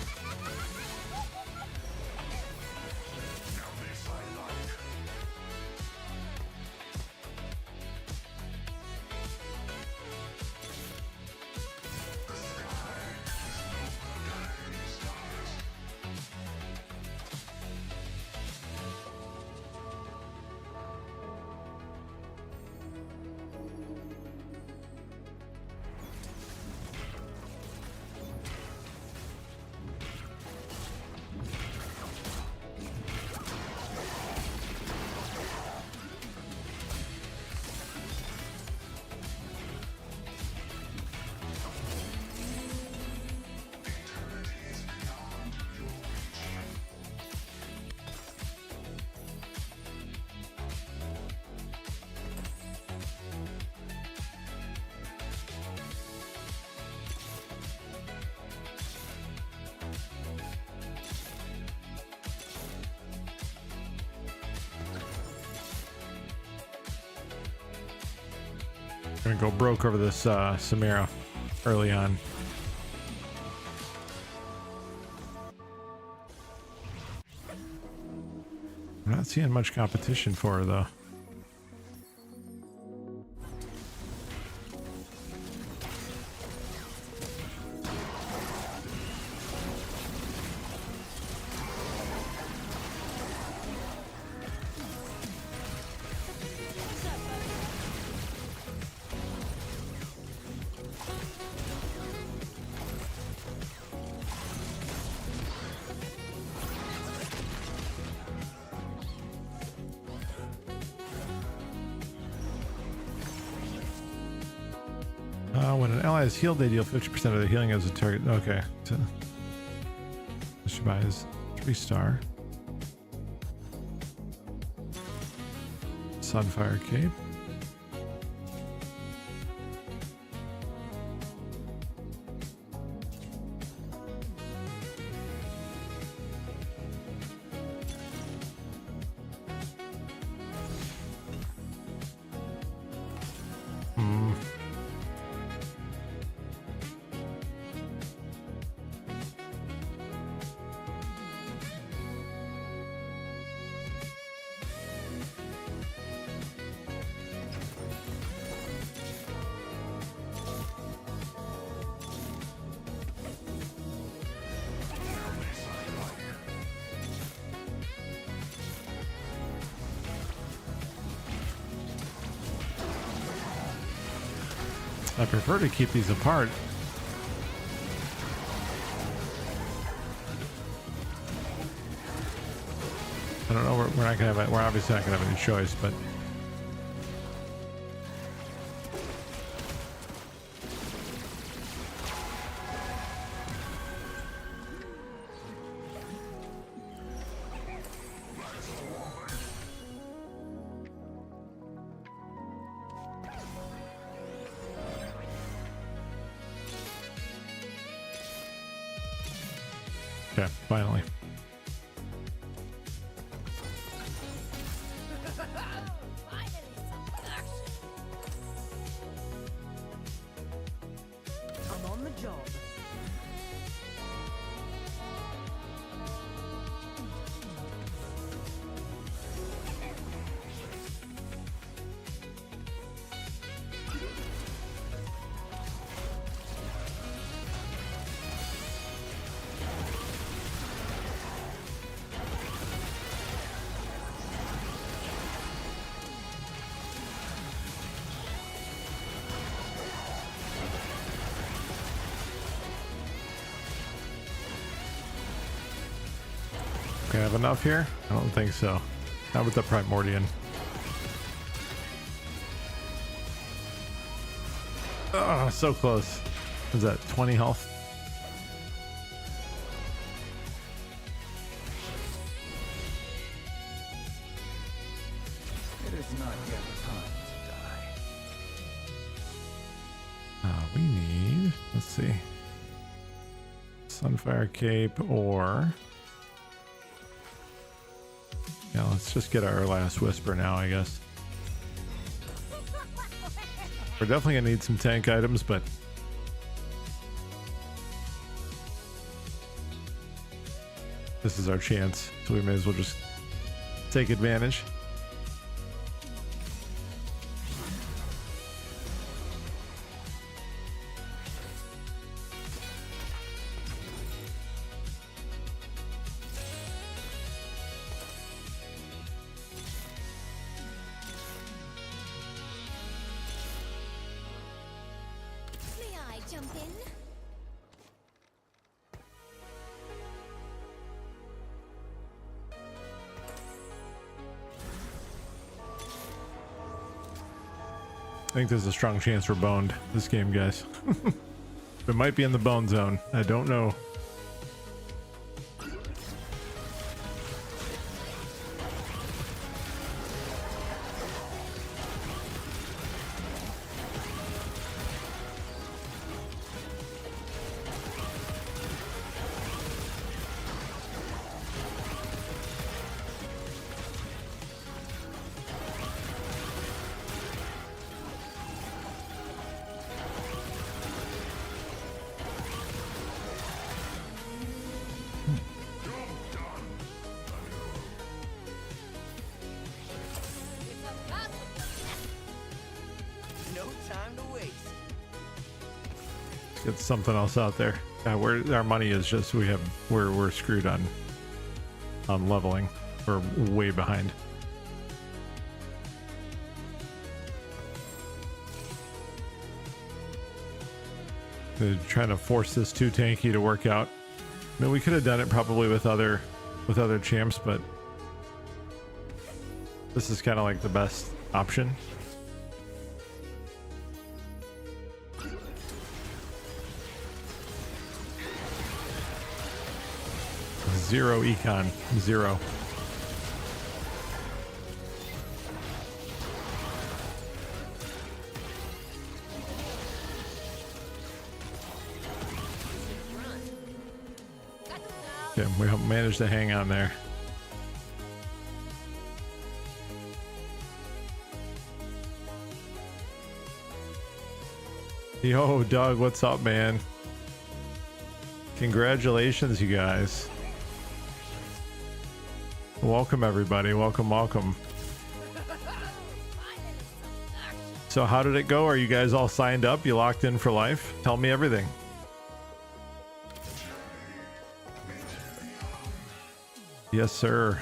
Gonna go broke over this Samira early on. I'm not seeing much competition for her though. When an ally is healed, they deal 50% of the healing as a target. Okay. So, she buys 3-star. Sunfire Cape. I prefer to keep these apart. I don't know. We're not gonna have. We're obviously not gonna have any choice, but. Okay, finally. I'm on the job. gonna have enough here? I don't think so. Not with the Primordian. Oh, so close. Is that 20 health? It is not yet time to die. We need, let's see, Sunfire Cape or, yeah, let's just get our last Whisper now, I guess. We're definitely gonna need some tank items, but this is our chance, so we may as well just take advantage. May I jump in? I think there's a strong chance we're boned this game, guys. It might be in the bone zone. I don't know. No time to waste. Get something else out there. Where our money is just we're screwed on leveling. We're way behind. They're trying to force this too tanky to work out. I mean, we could have done it probably with other champs, but this is kind of like the best option. Zero econ, zero. Okay, we managed to hang on there. Yo, Doug, what's up, man? Congratulations, you guys. Welcome, everybody. Welcome, welcome. So how did it go? Are you guys all signed up? You locked in for life? Tell me everything. Yes, sir.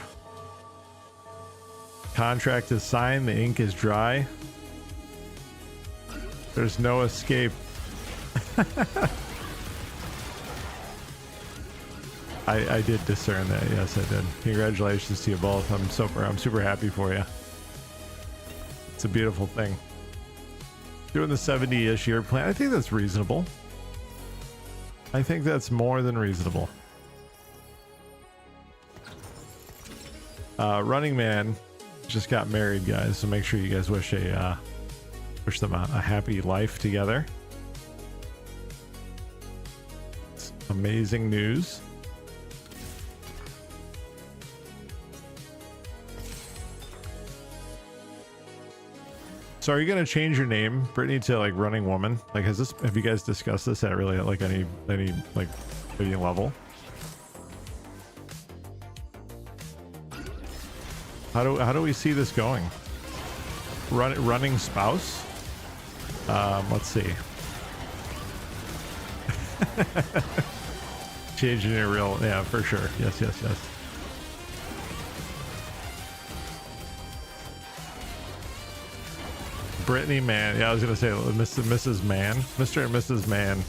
Contract is signed. The ink is dry. There's no escape. I did discern that. Yes, I did. Congratulations to you both. I'm super happy for you. It's a beautiful thing. Doing the 70-ish year plan. I think that's reasonable. I think that's more than reasonable. Running Man just got married, guys, so make sure you guys wish them a happy life together. It's amazing news. So are you gonna change your name, Brittany, to like Running Woman? Like, have you guys discussed this at really like any like video level? How do we see this going? Running spouse? Let's see. Changing your real, yeah, for sure. Yes. Brittany Man. Yeah, I was gonna say Mrs. Man. Mr. and Mrs. Man.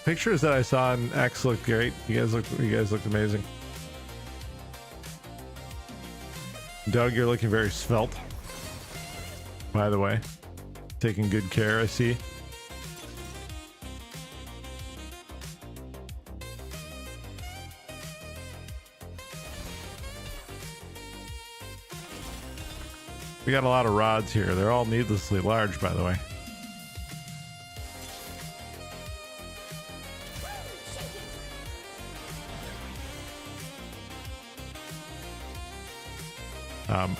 pictures that I saw in X looked great. You guys looked amazing. Doug, you're looking very svelte, by the way. Taking good care, I see. We got a lot of rods here. They're all needlessly large, by the way.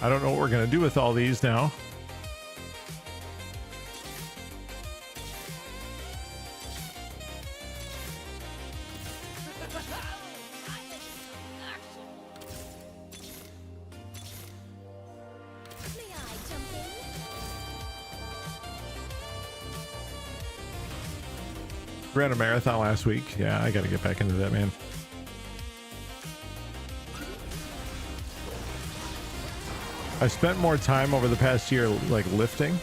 I don't know what we're going to do with all these now. May I jump in? Ran a marathon last week. Yeah, I got to get back into that, man. I spent more time over the past year like lifting.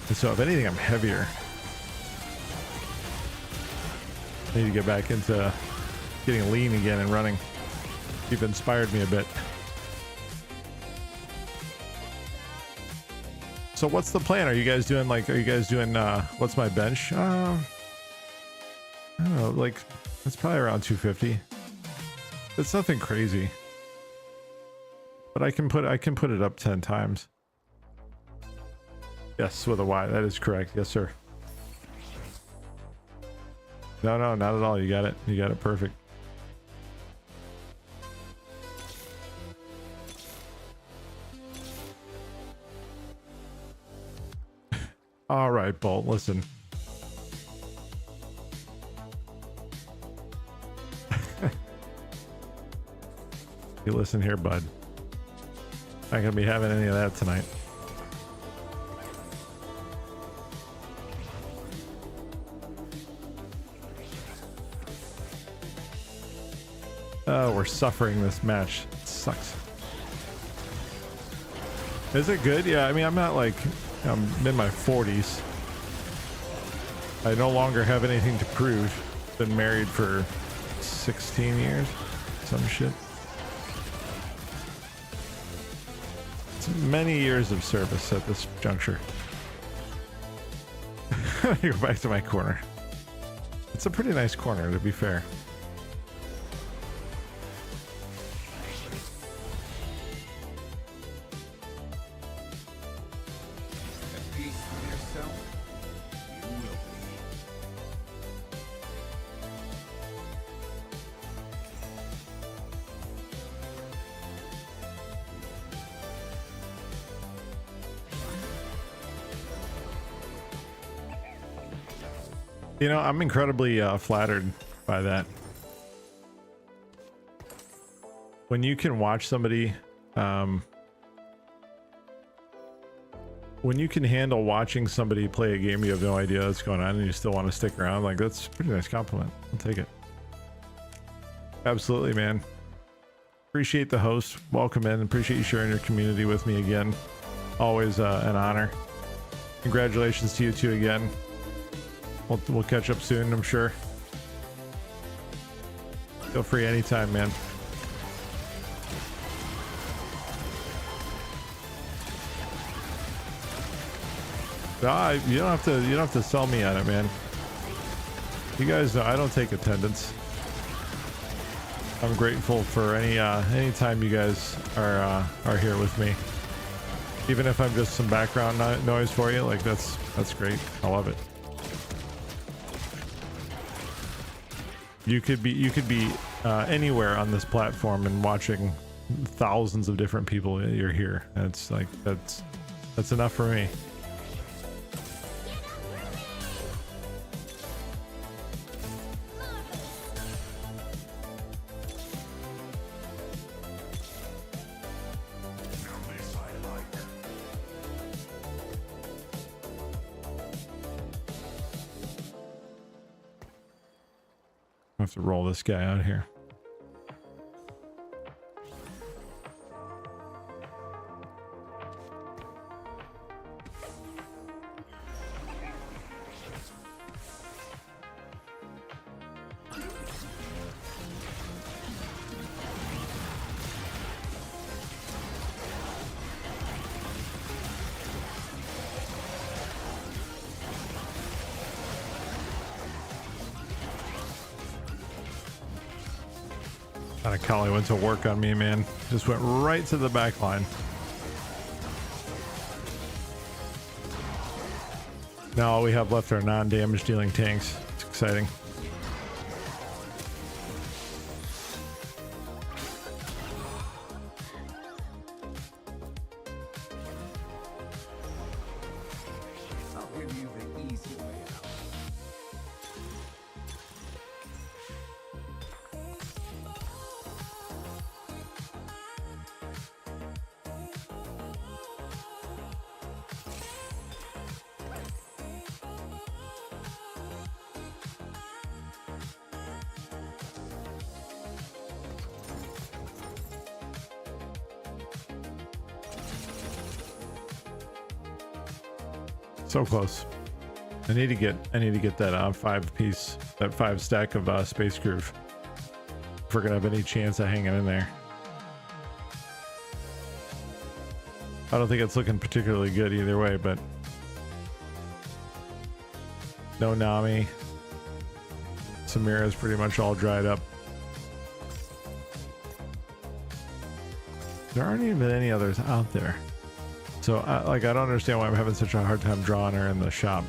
And so if anything, I'm heavier. I need to get back into getting lean again and running. You've inspired me a bit. So what's the plan? Are you guys doing what's my bench? I don't know, like it's probably around 250. It's nothing crazy. But I can put it up 10 times. Yes, with a Y. That is correct. Yes, sir. No, not at all. You got it. You got it perfect. All right, Bolt. Listen. You listen here, bud. Not gonna be having any of that tonight. Oh, we're suffering this match. It sucks. Is it good? Yeah, I mean, I'm not like, I'm in my 40s. I no longer have anything to prove. Been married for 16 years. Some shit. Many years of service at this juncture. Go back to my corner. It's a pretty nice corner, to be fair. At peace with yourself, you will be. You know, I'm incredibly flattered by that. When you can watch somebody, when you can handle watching somebody play a game you have no idea what's going on and you still want to stick around, like that's a pretty nice compliment. I'll take it. Absolutely, man. Appreciate the host. Welcome in. Appreciate you sharing your community with me again. Always an honor. Congratulations to you two again. We'll catch up soon, I'm sure. Feel free anytime, man. No, you don't have to sell me on it, man. You guys know I don't take attendance. I'm grateful for any time you guys are here with me. Even if I'm just some background noise for you, like that's great. I love it. You could be anywhere on this platform and watching thousands of different people. You're here. That's like that's enough for me. I have to roll this guy out here. Kind of Kali went to work on me, man. Just went right to the back line. Now all we have left are non-damage dealing tanks. It's exciting. I'll give you the easy way out. So close. I need to get that 5 stack of space groove if we're gonna have any chance of hanging in there. I don't think it's looking particularly good either way, but no Nami. Samira's pretty much all dried up. There aren't even any others out there. So I don't understand why I'm having such a hard time drawing her in the shop.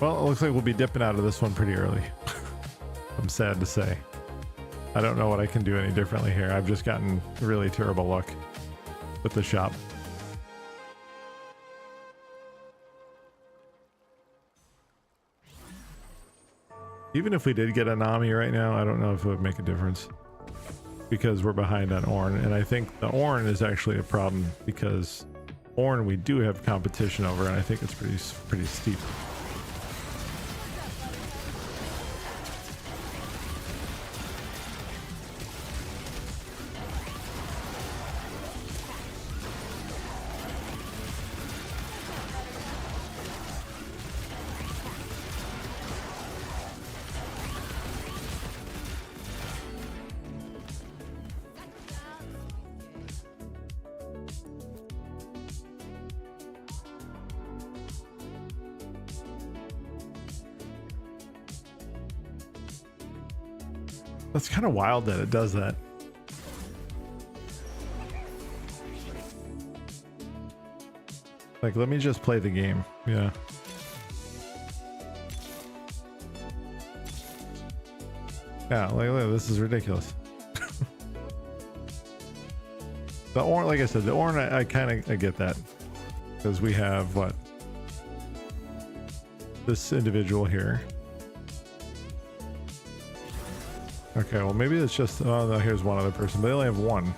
Well, it looks like we'll be dipping out of this one pretty early. I'm sad to say. I don't know what I can do any differently here. I've just gotten really terrible luck with the shop. Even if we did get a Nami right now, I don't know if it would make a difference because we're behind on Ornn, and I think the Ornn is actually a problem because Ornn we do have competition over, and I think it's pretty steep. That's kind of wild that it does that. Like, let me just play the game. Yeah. Yeah, like this is ridiculous. The Ornn, like I said, the Ornn, I kind of get that. Because we have, what? This individual here. Okay, well maybe it's just, oh no, here's one other person, but they only have one.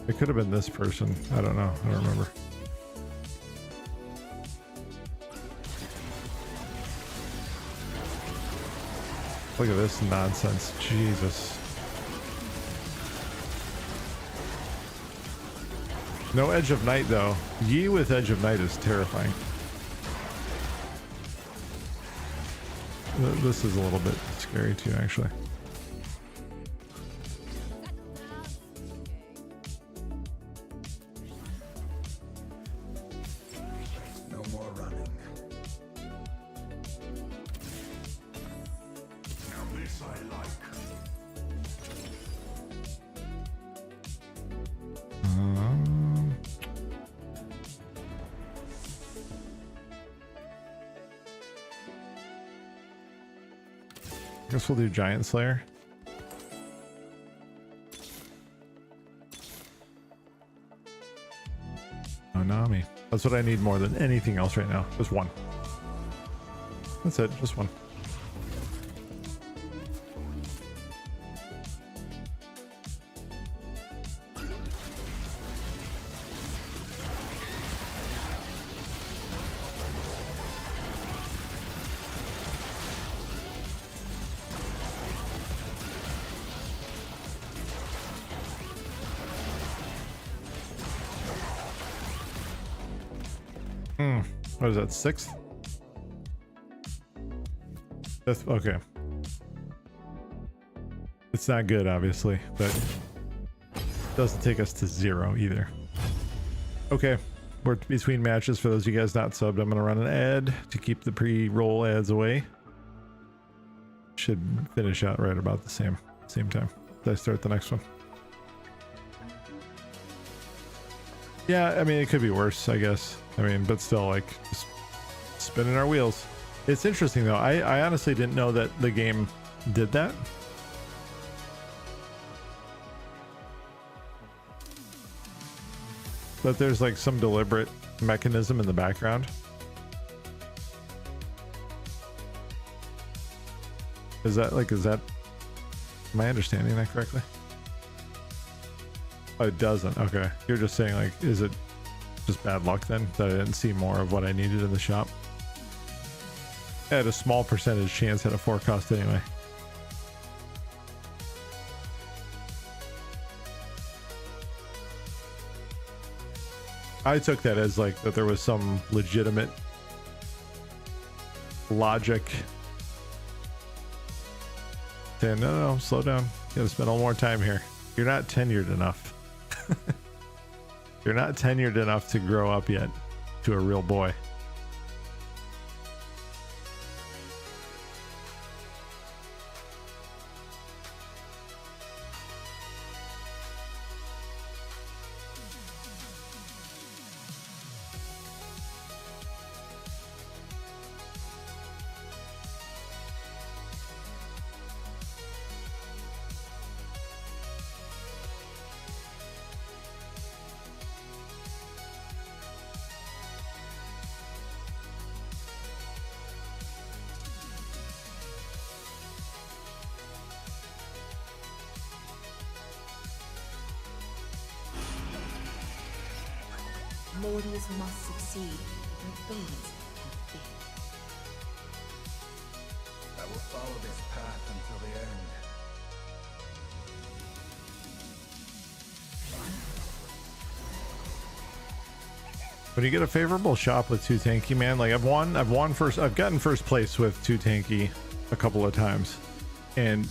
It could have been this person. I don't know. I don't remember. Look at this nonsense. Jesus. No Edge of Night though. Yi with Edge of Night is terrifying. This is a little bit scary too, actually. No more running. Now this I like. Guess we'll do Giant Slayer. Oh, Nami. That's what I need more than anything else right now. Just one. That's it. Just one. What is that, 6th? 5th? Okay. It's not good, obviously, but it doesn't take us to 0 either. Okay, we're between matches. For those of you guys not subbed, I'm going to run an ad to keep the pre-roll ads away. Should finish out right about the same time as I start the next one. Yeah, I mean, it could be worse, I guess. I mean, but still, like, just spinning our wheels. It's interesting, though. I honestly didn't know that the game did that. But there's, like, some deliberate mechanism in the background. Is that, am I understanding that correctly? Oh, it doesn't. Okay. You're just saying, like, is it just bad luck then that I didn't see more of what I needed in the shop? I had a small percentage chance at a 4 cost anyway. I took that as like that there was some legitimate logic saying, no, slow down. You gotta spend a little more time here. You're not tenured enough. You're not tenured enough to grow up yet to a real boy. Mortals must succeed when things have failed. I will follow this path until the end. When you get a favorable shop with 2 tanky, man, like I've gotten first place with 2 tanky a couple of times, and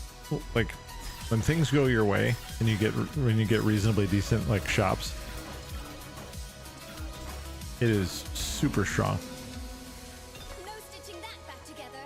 like when things go your way and you get reasonably decent like shops, it is super strong. No stitching that back together.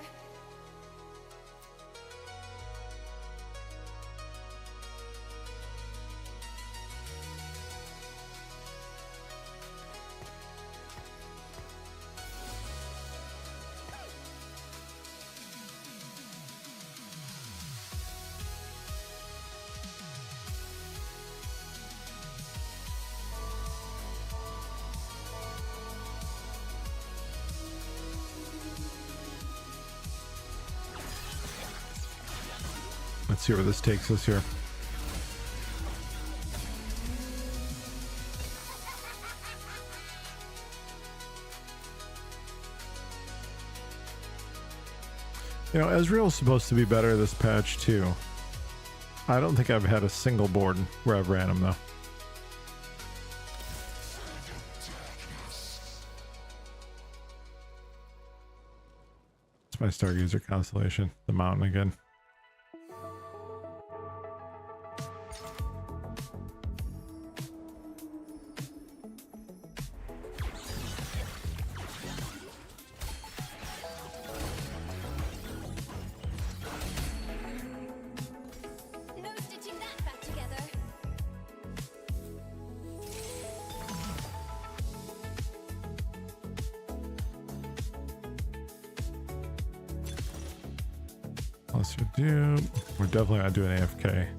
Let's see where this takes us here. You know, Ezreal's supposed to be better this patch too. I don't think I've had a single board where I've ran him though. It's my Stargazer constellation, the mountain again. No stitching that back together. Lesser dupe. We're definitely not doing AFK.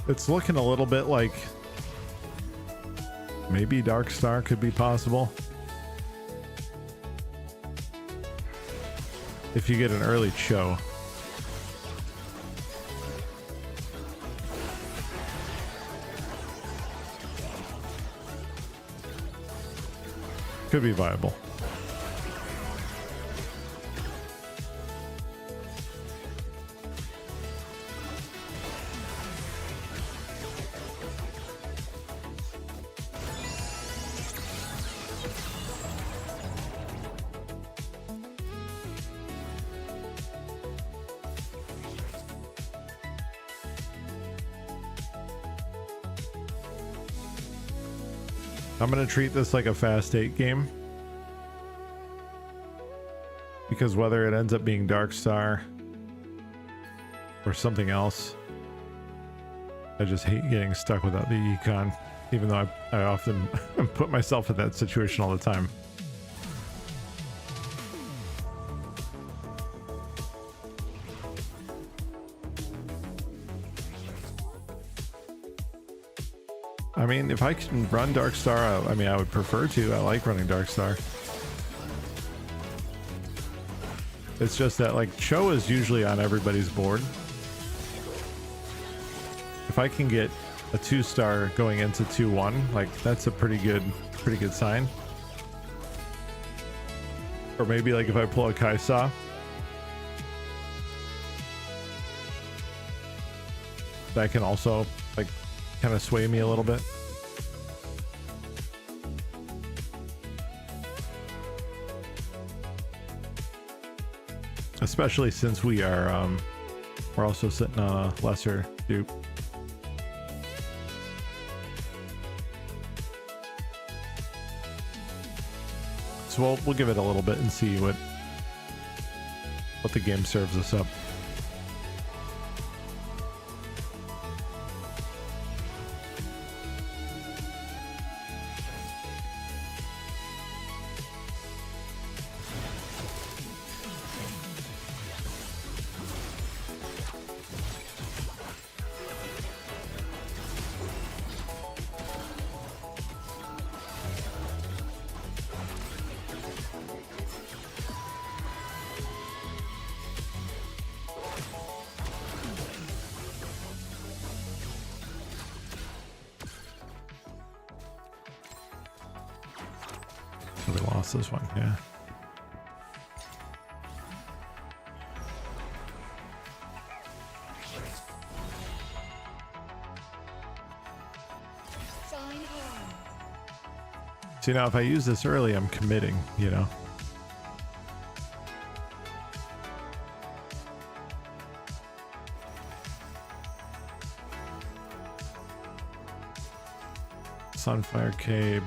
It's looking a little bit like maybe Dark Star could be possible. If you get an early Cho. Could be viable. I'm going to treat this like a fast 8 game. Because whether it ends up being Dark Star or something else, I just hate getting stuck without the econ, even though I often put myself in that situation all the time. I mean, if I can run Dark Star, I mean, I would prefer to. I like running Dark Star. It's just that, like, Cho is usually on everybody's board. If I can get a 2-star going into 2-1, like, that's a pretty good sign. Or maybe, like, if I pull a Kaisa. That can also, like, kind of sway me a little bit. Especially since we are we're also sitting on a lesser dupe. So we'll give it a little bit and see what the game serves us up. We lost this one, yeah. See, now if I use this early, I'm committing, you know. Sunfire Cabe.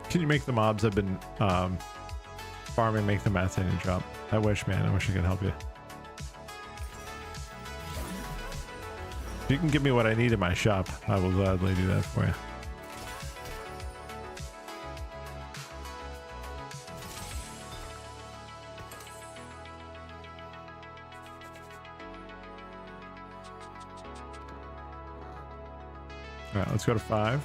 Can you make the mobs I've been farming make the math and drop? I wish, man. I wish I could help you. If you can give me what I need in my shop, I will gladly do that for you. All right, let's go to 5.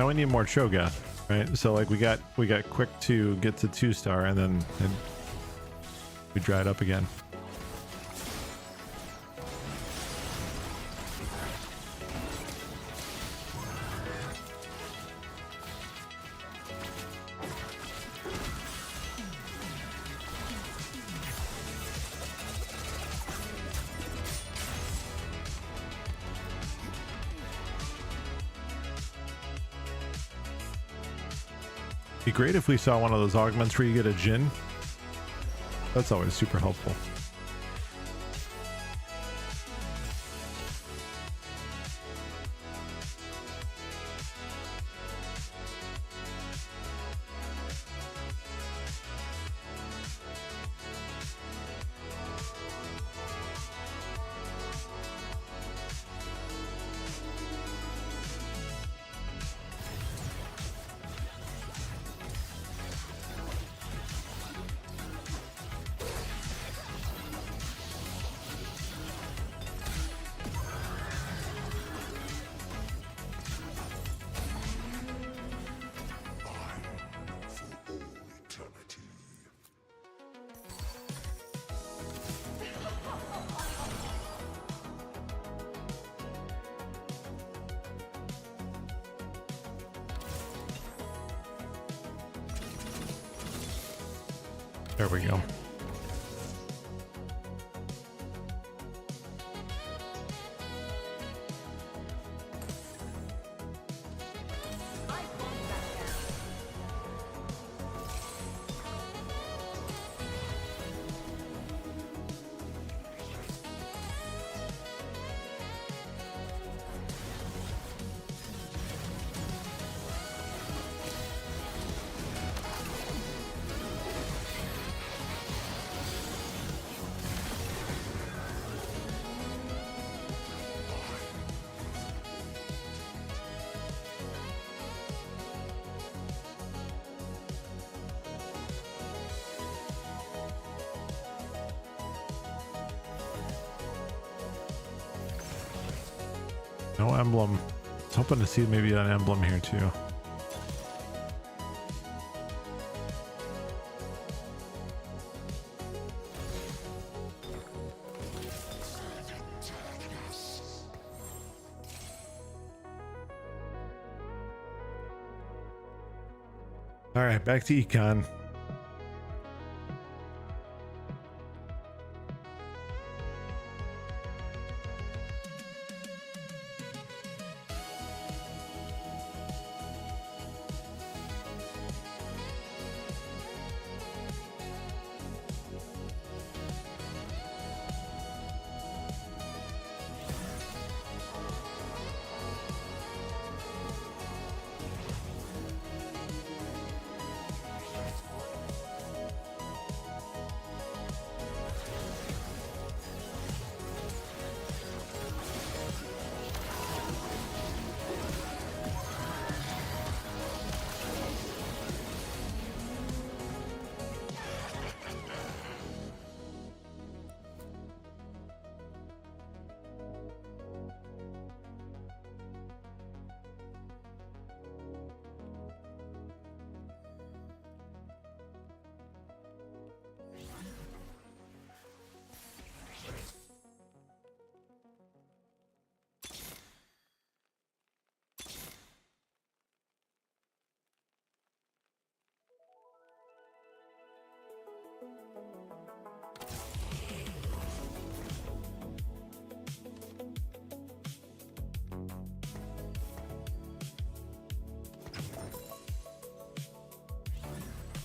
Now we need more Choga, right? So like we got quick to get to 2-star, and then we dry it up again. Be great if we saw one of those augments where you get a Jin. That's always super helpful. There we go. No emblem. I was hoping to see maybe an emblem here too. All right, back to econ.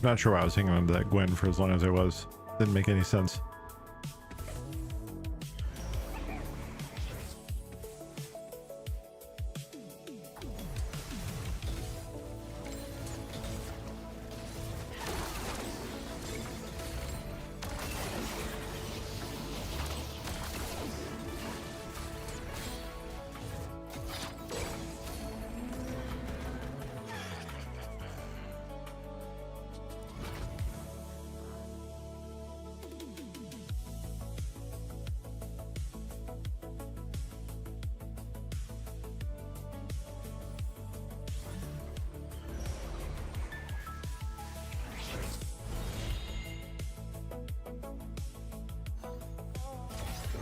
Not sure why I was hanging on to that Gwen for as long as I was. Didn't make any sense.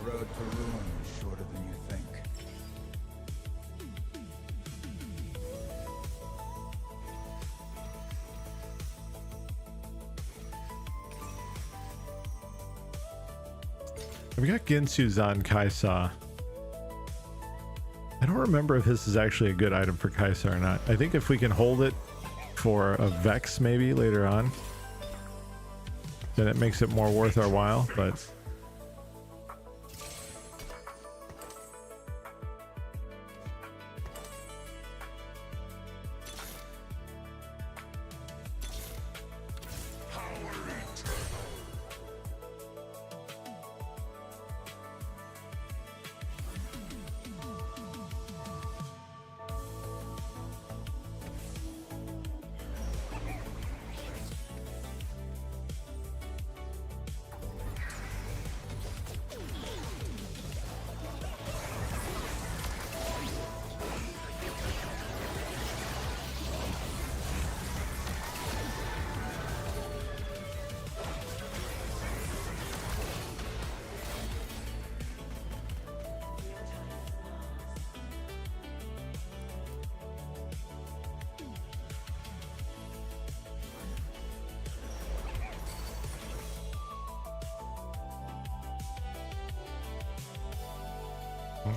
road to ruin is shorter than you think. We got Ginsu's on Kaisa. I don't remember if this is actually a good item for Kaisa or not. I think if we can hold it for a Vex maybe later on, then it makes it more worth our while, but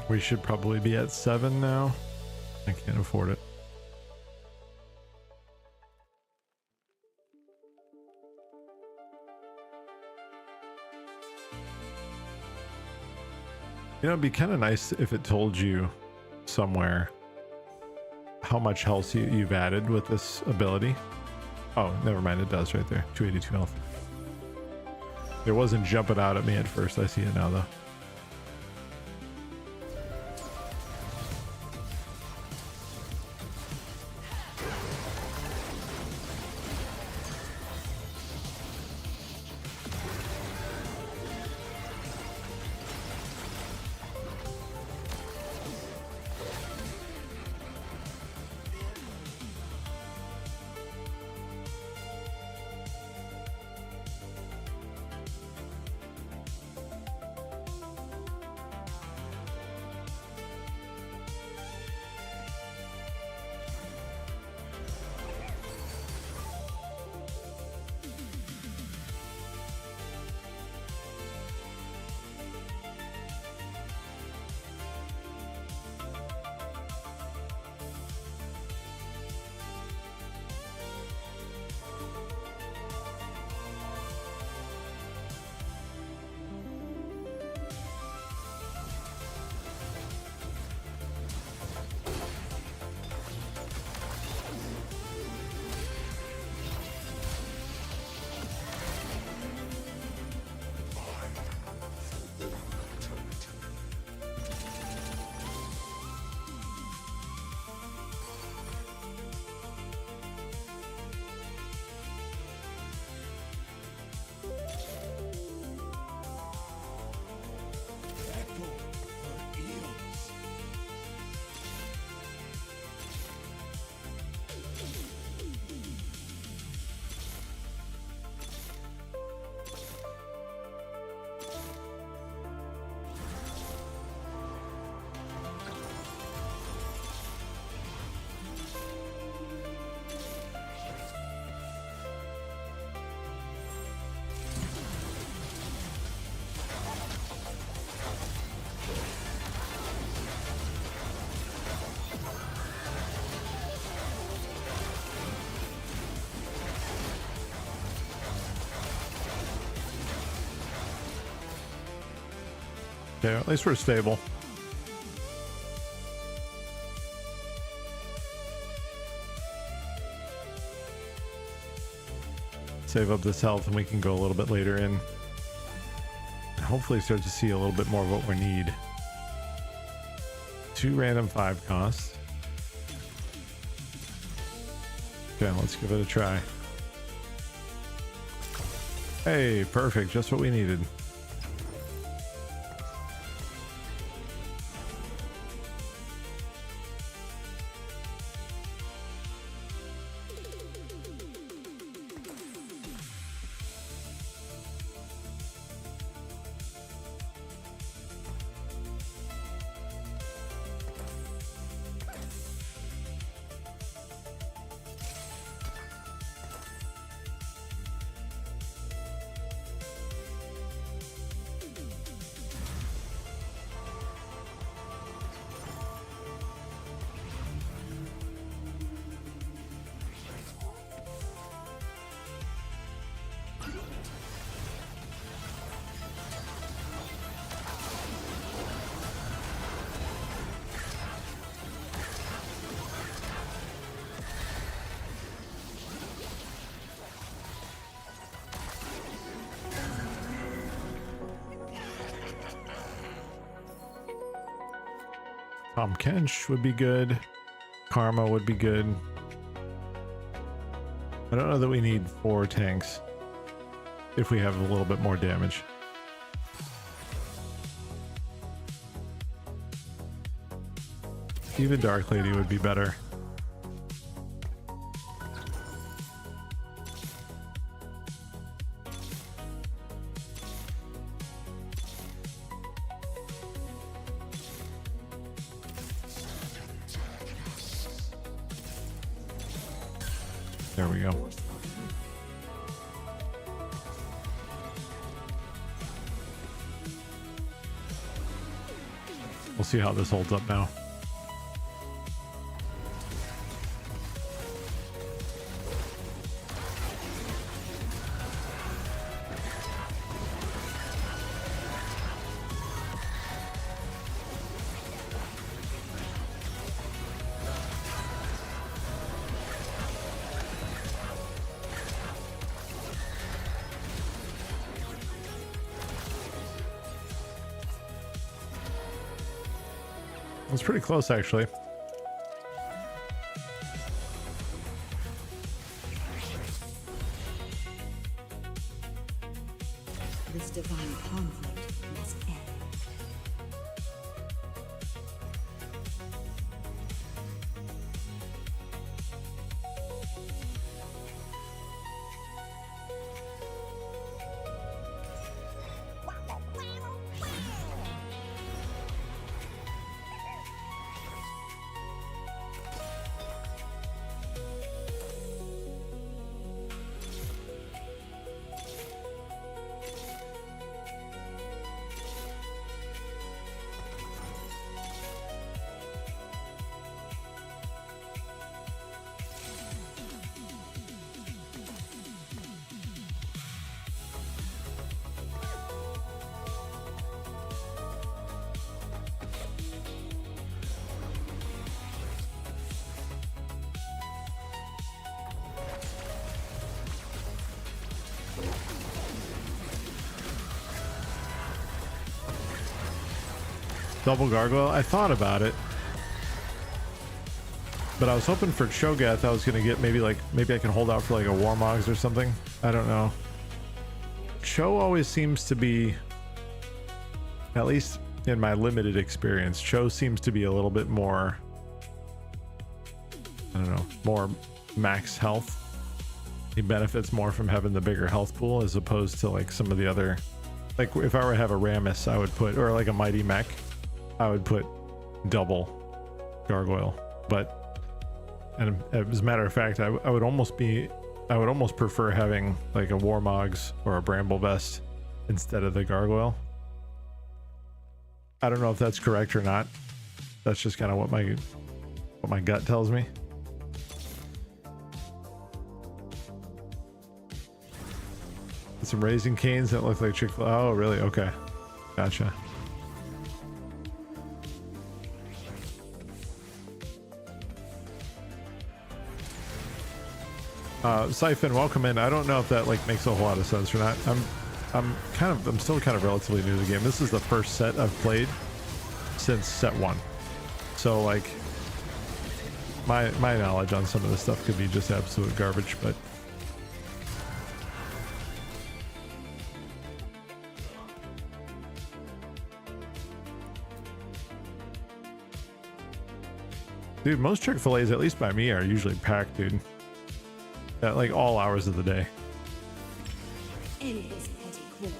we should probably be at 7 now. I can't afford it. You know, it'd be kind of nice if it told you somewhere how much health you've added with this ability. Oh, never mind. It does right there. 282 health. It wasn't jumping out at me at first. I see it now, though. Okay, at least we're stable. Save up this health and we can go a little bit later in. And hopefully start to see a little bit more of what we need. 2 random 5 costs. Okay, let's give it a try. Hey, perfect. Just what we needed. Tom Kench would be good. Karma would be good. I don't know that we need 4 tanks if we have a little bit more damage. Even Dark Lady would be better. There we go. We'll see how this holds up now. It's pretty close, actually. This divine conflict must end. Double gargoyle. I thought about it, but I was hoping for Cho'Gath I was gonna get maybe I can hold out for like a Warmogs or something. I don't know. Cho always seems to be, at least in my limited experience, Cho seems to be a little bit more, I don't know, more max health. He benefits more from having the bigger health pool as opposed to like some of the other, like if I were to have a Rammus, I would put, or like a Mighty Mech, I would put double gargoyle. But, and as a matter of fact, I would almost prefer having like a Warmogs or a Bramble Vest instead of the gargoyle. I don't know if that's correct or not. That's just kind of what my gut tells me. Some Raising Canes that look like Chick-fil-A. Oh, really? Okay. Gotcha. Siphon, welcome in. I don't know if that like makes a whole lot of sense or not. I'm still kind of relatively new to the game. This is the first set I've played since set 1. So like my knowledge on some of this stuff could be just absolute garbage, but dude, most Chick-fil-A's, at least by me, are usually packed, dude. At like all hours of the day. End this petty quarrel.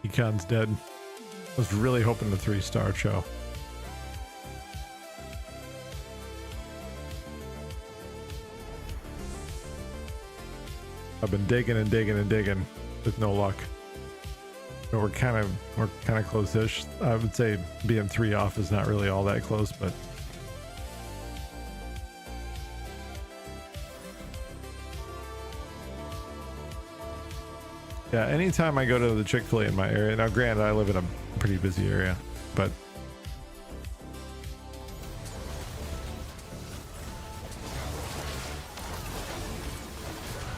Econ's dead. I was really hoping the 3-star Cho. I've been digging and digging and digging with no luck. But we're kind of close-ish. I would say being 3 off is not really all that close, but yeah, anytime I go to the Chick-fil-A in my area, now granted I live in a pretty busy area, but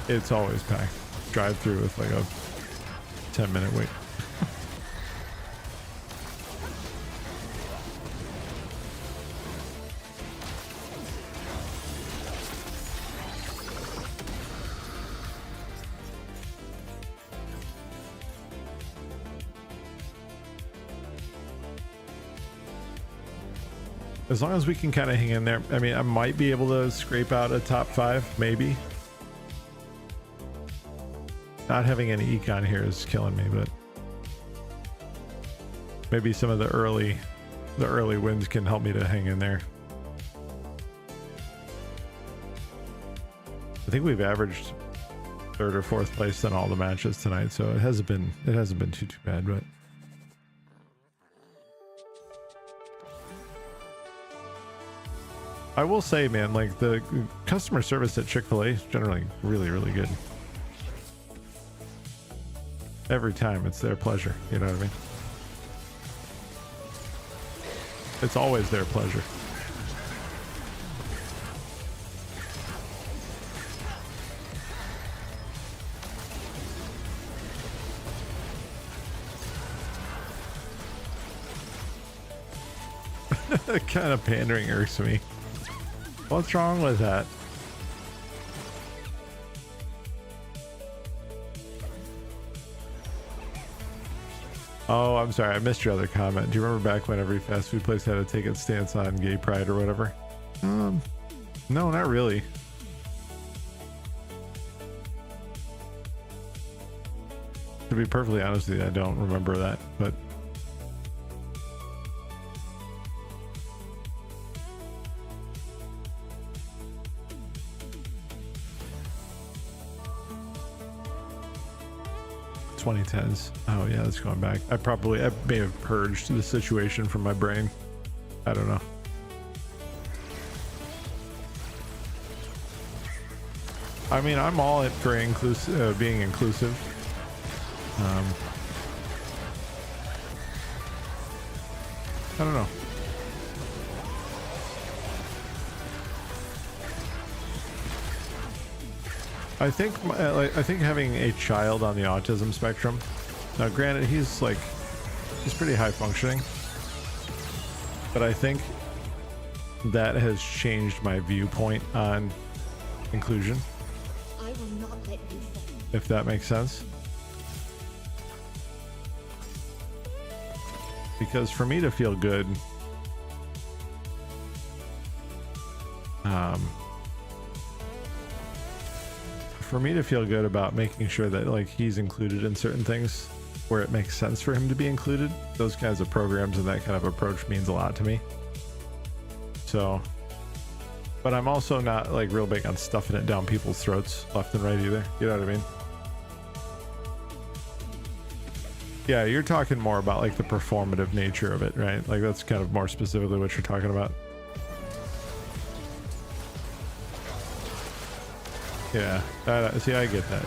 it's always packed. Drive through with like a 10-minute wait. As long as we can kind of hang in there. I mean, I might be able to scrape out a top 5, maybe. Not having any econ here is killing me, but maybe some of the early wins can help me to hang in there. I think we've averaged 3rd or 4th place in all the matches tonight, so it hasn't been too bad, but I will say, man, like the customer service at Chick-fil-A is generally really, really good. Every time it's their pleasure, you know what I mean? It's always their pleasure. That kind of pandering irks me. What's wrong with that? Oh, I'm sorry. I missed your other comment. Do you remember back when every fast food place had to take its stance on gay pride or whatever? No, not really. To be perfectly honest with you, I don't remember that, but '2010s. Oh yeah, that's going back. I may have purged the situation from my brain. I don't know. I mean, I'm all in for being inclusive. I don't know. I think having a child on the autism spectrum. Now, granted, he's pretty high functioning, but I think that has changed my viewpoint on inclusion. I will not let you fall. If that makes sense. Because for me to feel good, about making sure that like he's included in certain things where it makes sense for him to be included, those kinds of programs and that kind of approach means a lot to me. So, but I'm also not like real big on stuffing it down people's throats left and right either. You know what I mean? Yeah, you're talking more about like the performative nature of it, right? Like that's kind of more specifically what you're talking about. Yeah, see, I get that.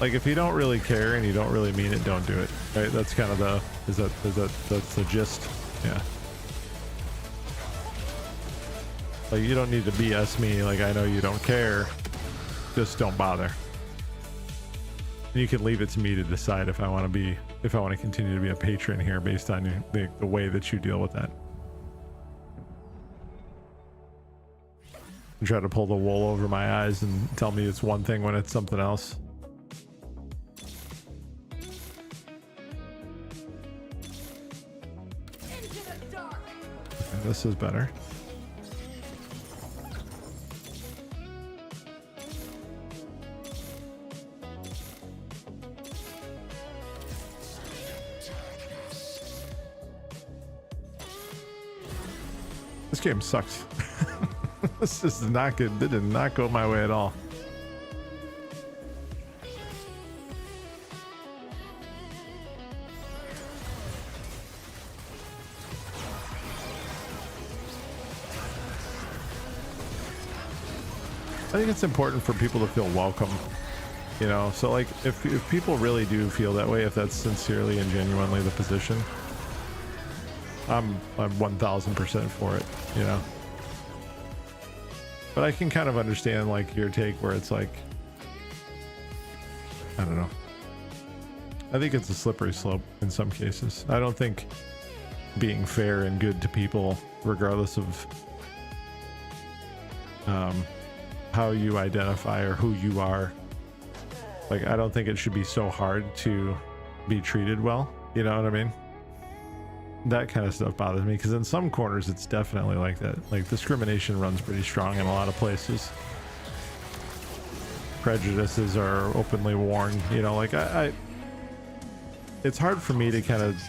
Like, if you don't really care and you don't really mean it, don't do it, right? That's kind of that's the gist. Yeah. Like, you don't need to BS me. Like, I know you don't care. Just don't bother. And you can leave it to me to decide if I want to continue to be a patron here based on the way that you deal with that. And try to pull the wool over my eyes and tell me it's one thing when it's something else. Okay, this is better. This game sucks. This is not good. It did not go my way at all. I think it's important for people to feel welcome, you know. So like if people really do feel that way, if that's sincerely and genuinely the position, I'm 1000% for it, you know. But I can kind of understand like your take where it's like, I don't know. I think it's a slippery slope in some cases. I don't think being fair and good to people, regardless of how you identify or who you are, like I don't think it should be so hard to be treated well, you know what I mean? That kind of stuff bothers me, because in some corners it's definitely like that. Like discrimination runs pretty strong in a lot of places. Prejudices are openly worn, you know. Like I it's hard for me to kind of,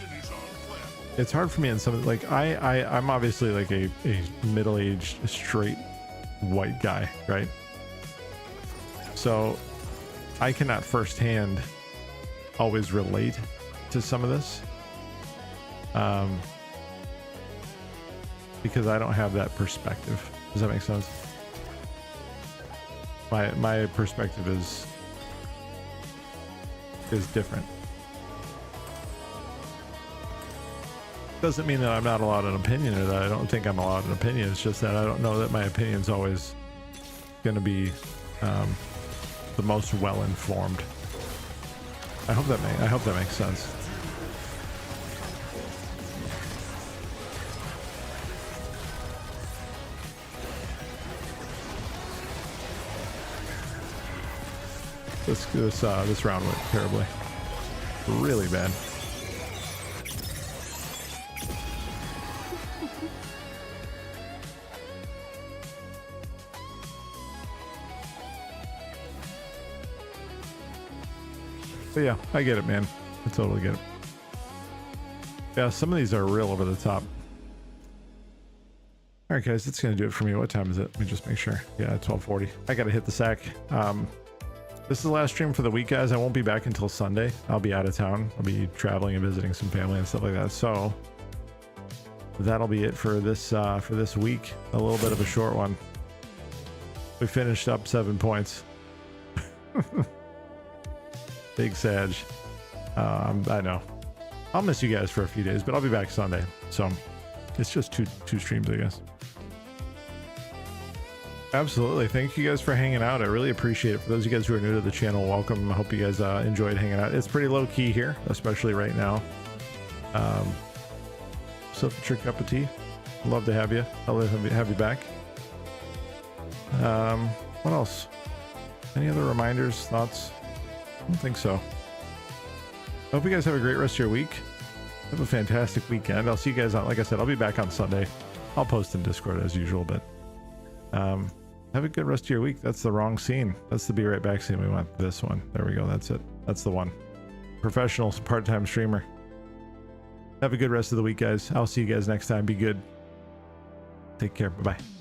it's hard for me in some, like I'm obviously like a middle-aged straight white guy, right? So I cannot firsthand always relate to some of this, because I don't have that perspective. Does that make sense? My perspective is different. Doesn't mean that I'm not allowed an opinion, or that I don't think I'm allowed an opinion. It's just that I don't know that my opinion's always going to be the most well-informed. I hope that makes sense. This round went terribly, really bad. But yeah, I get it, man. I totally get it. Yeah, some of these are real over the top. All right, guys, that's gonna do it for me. What time is it? Let me just make sure. Yeah, 12:40. I gotta hit the sack. This is the last stream for the week, guys. I won't be back until Sunday. I'll be out of town. I'll be traveling and visiting some family and stuff like that. So that'll be it for this week. A little bit of a short one. We finished up 7 points. Big Sag. I know. I'll miss you guys for a few days, but I'll be back Sunday. So it's just two streams, I guess. Absolutely. Thank you guys for hanging out. I really appreciate it. For those of you guys who are new to the channel, welcome. I hope you guys enjoyed hanging out. It's pretty low key here, especially right now. So if it's your cup of tea, love to have you. I'll have you back. What else? Any other reminders, thoughts? I don't think so. I hope you guys have a great rest of your week. Have a fantastic weekend. I'll see you guys on, like I said, I'll be back on Sunday. I'll post in Discord as usual, but have a good rest of your week. That's the wrong scene. That's the Be Right Back scene. We want this one. There we go. That's it. That's the one. Professional part-time streamer. Have a good rest of the week, guys. I'll see you guys next time. Be good. Take care. Bye-bye.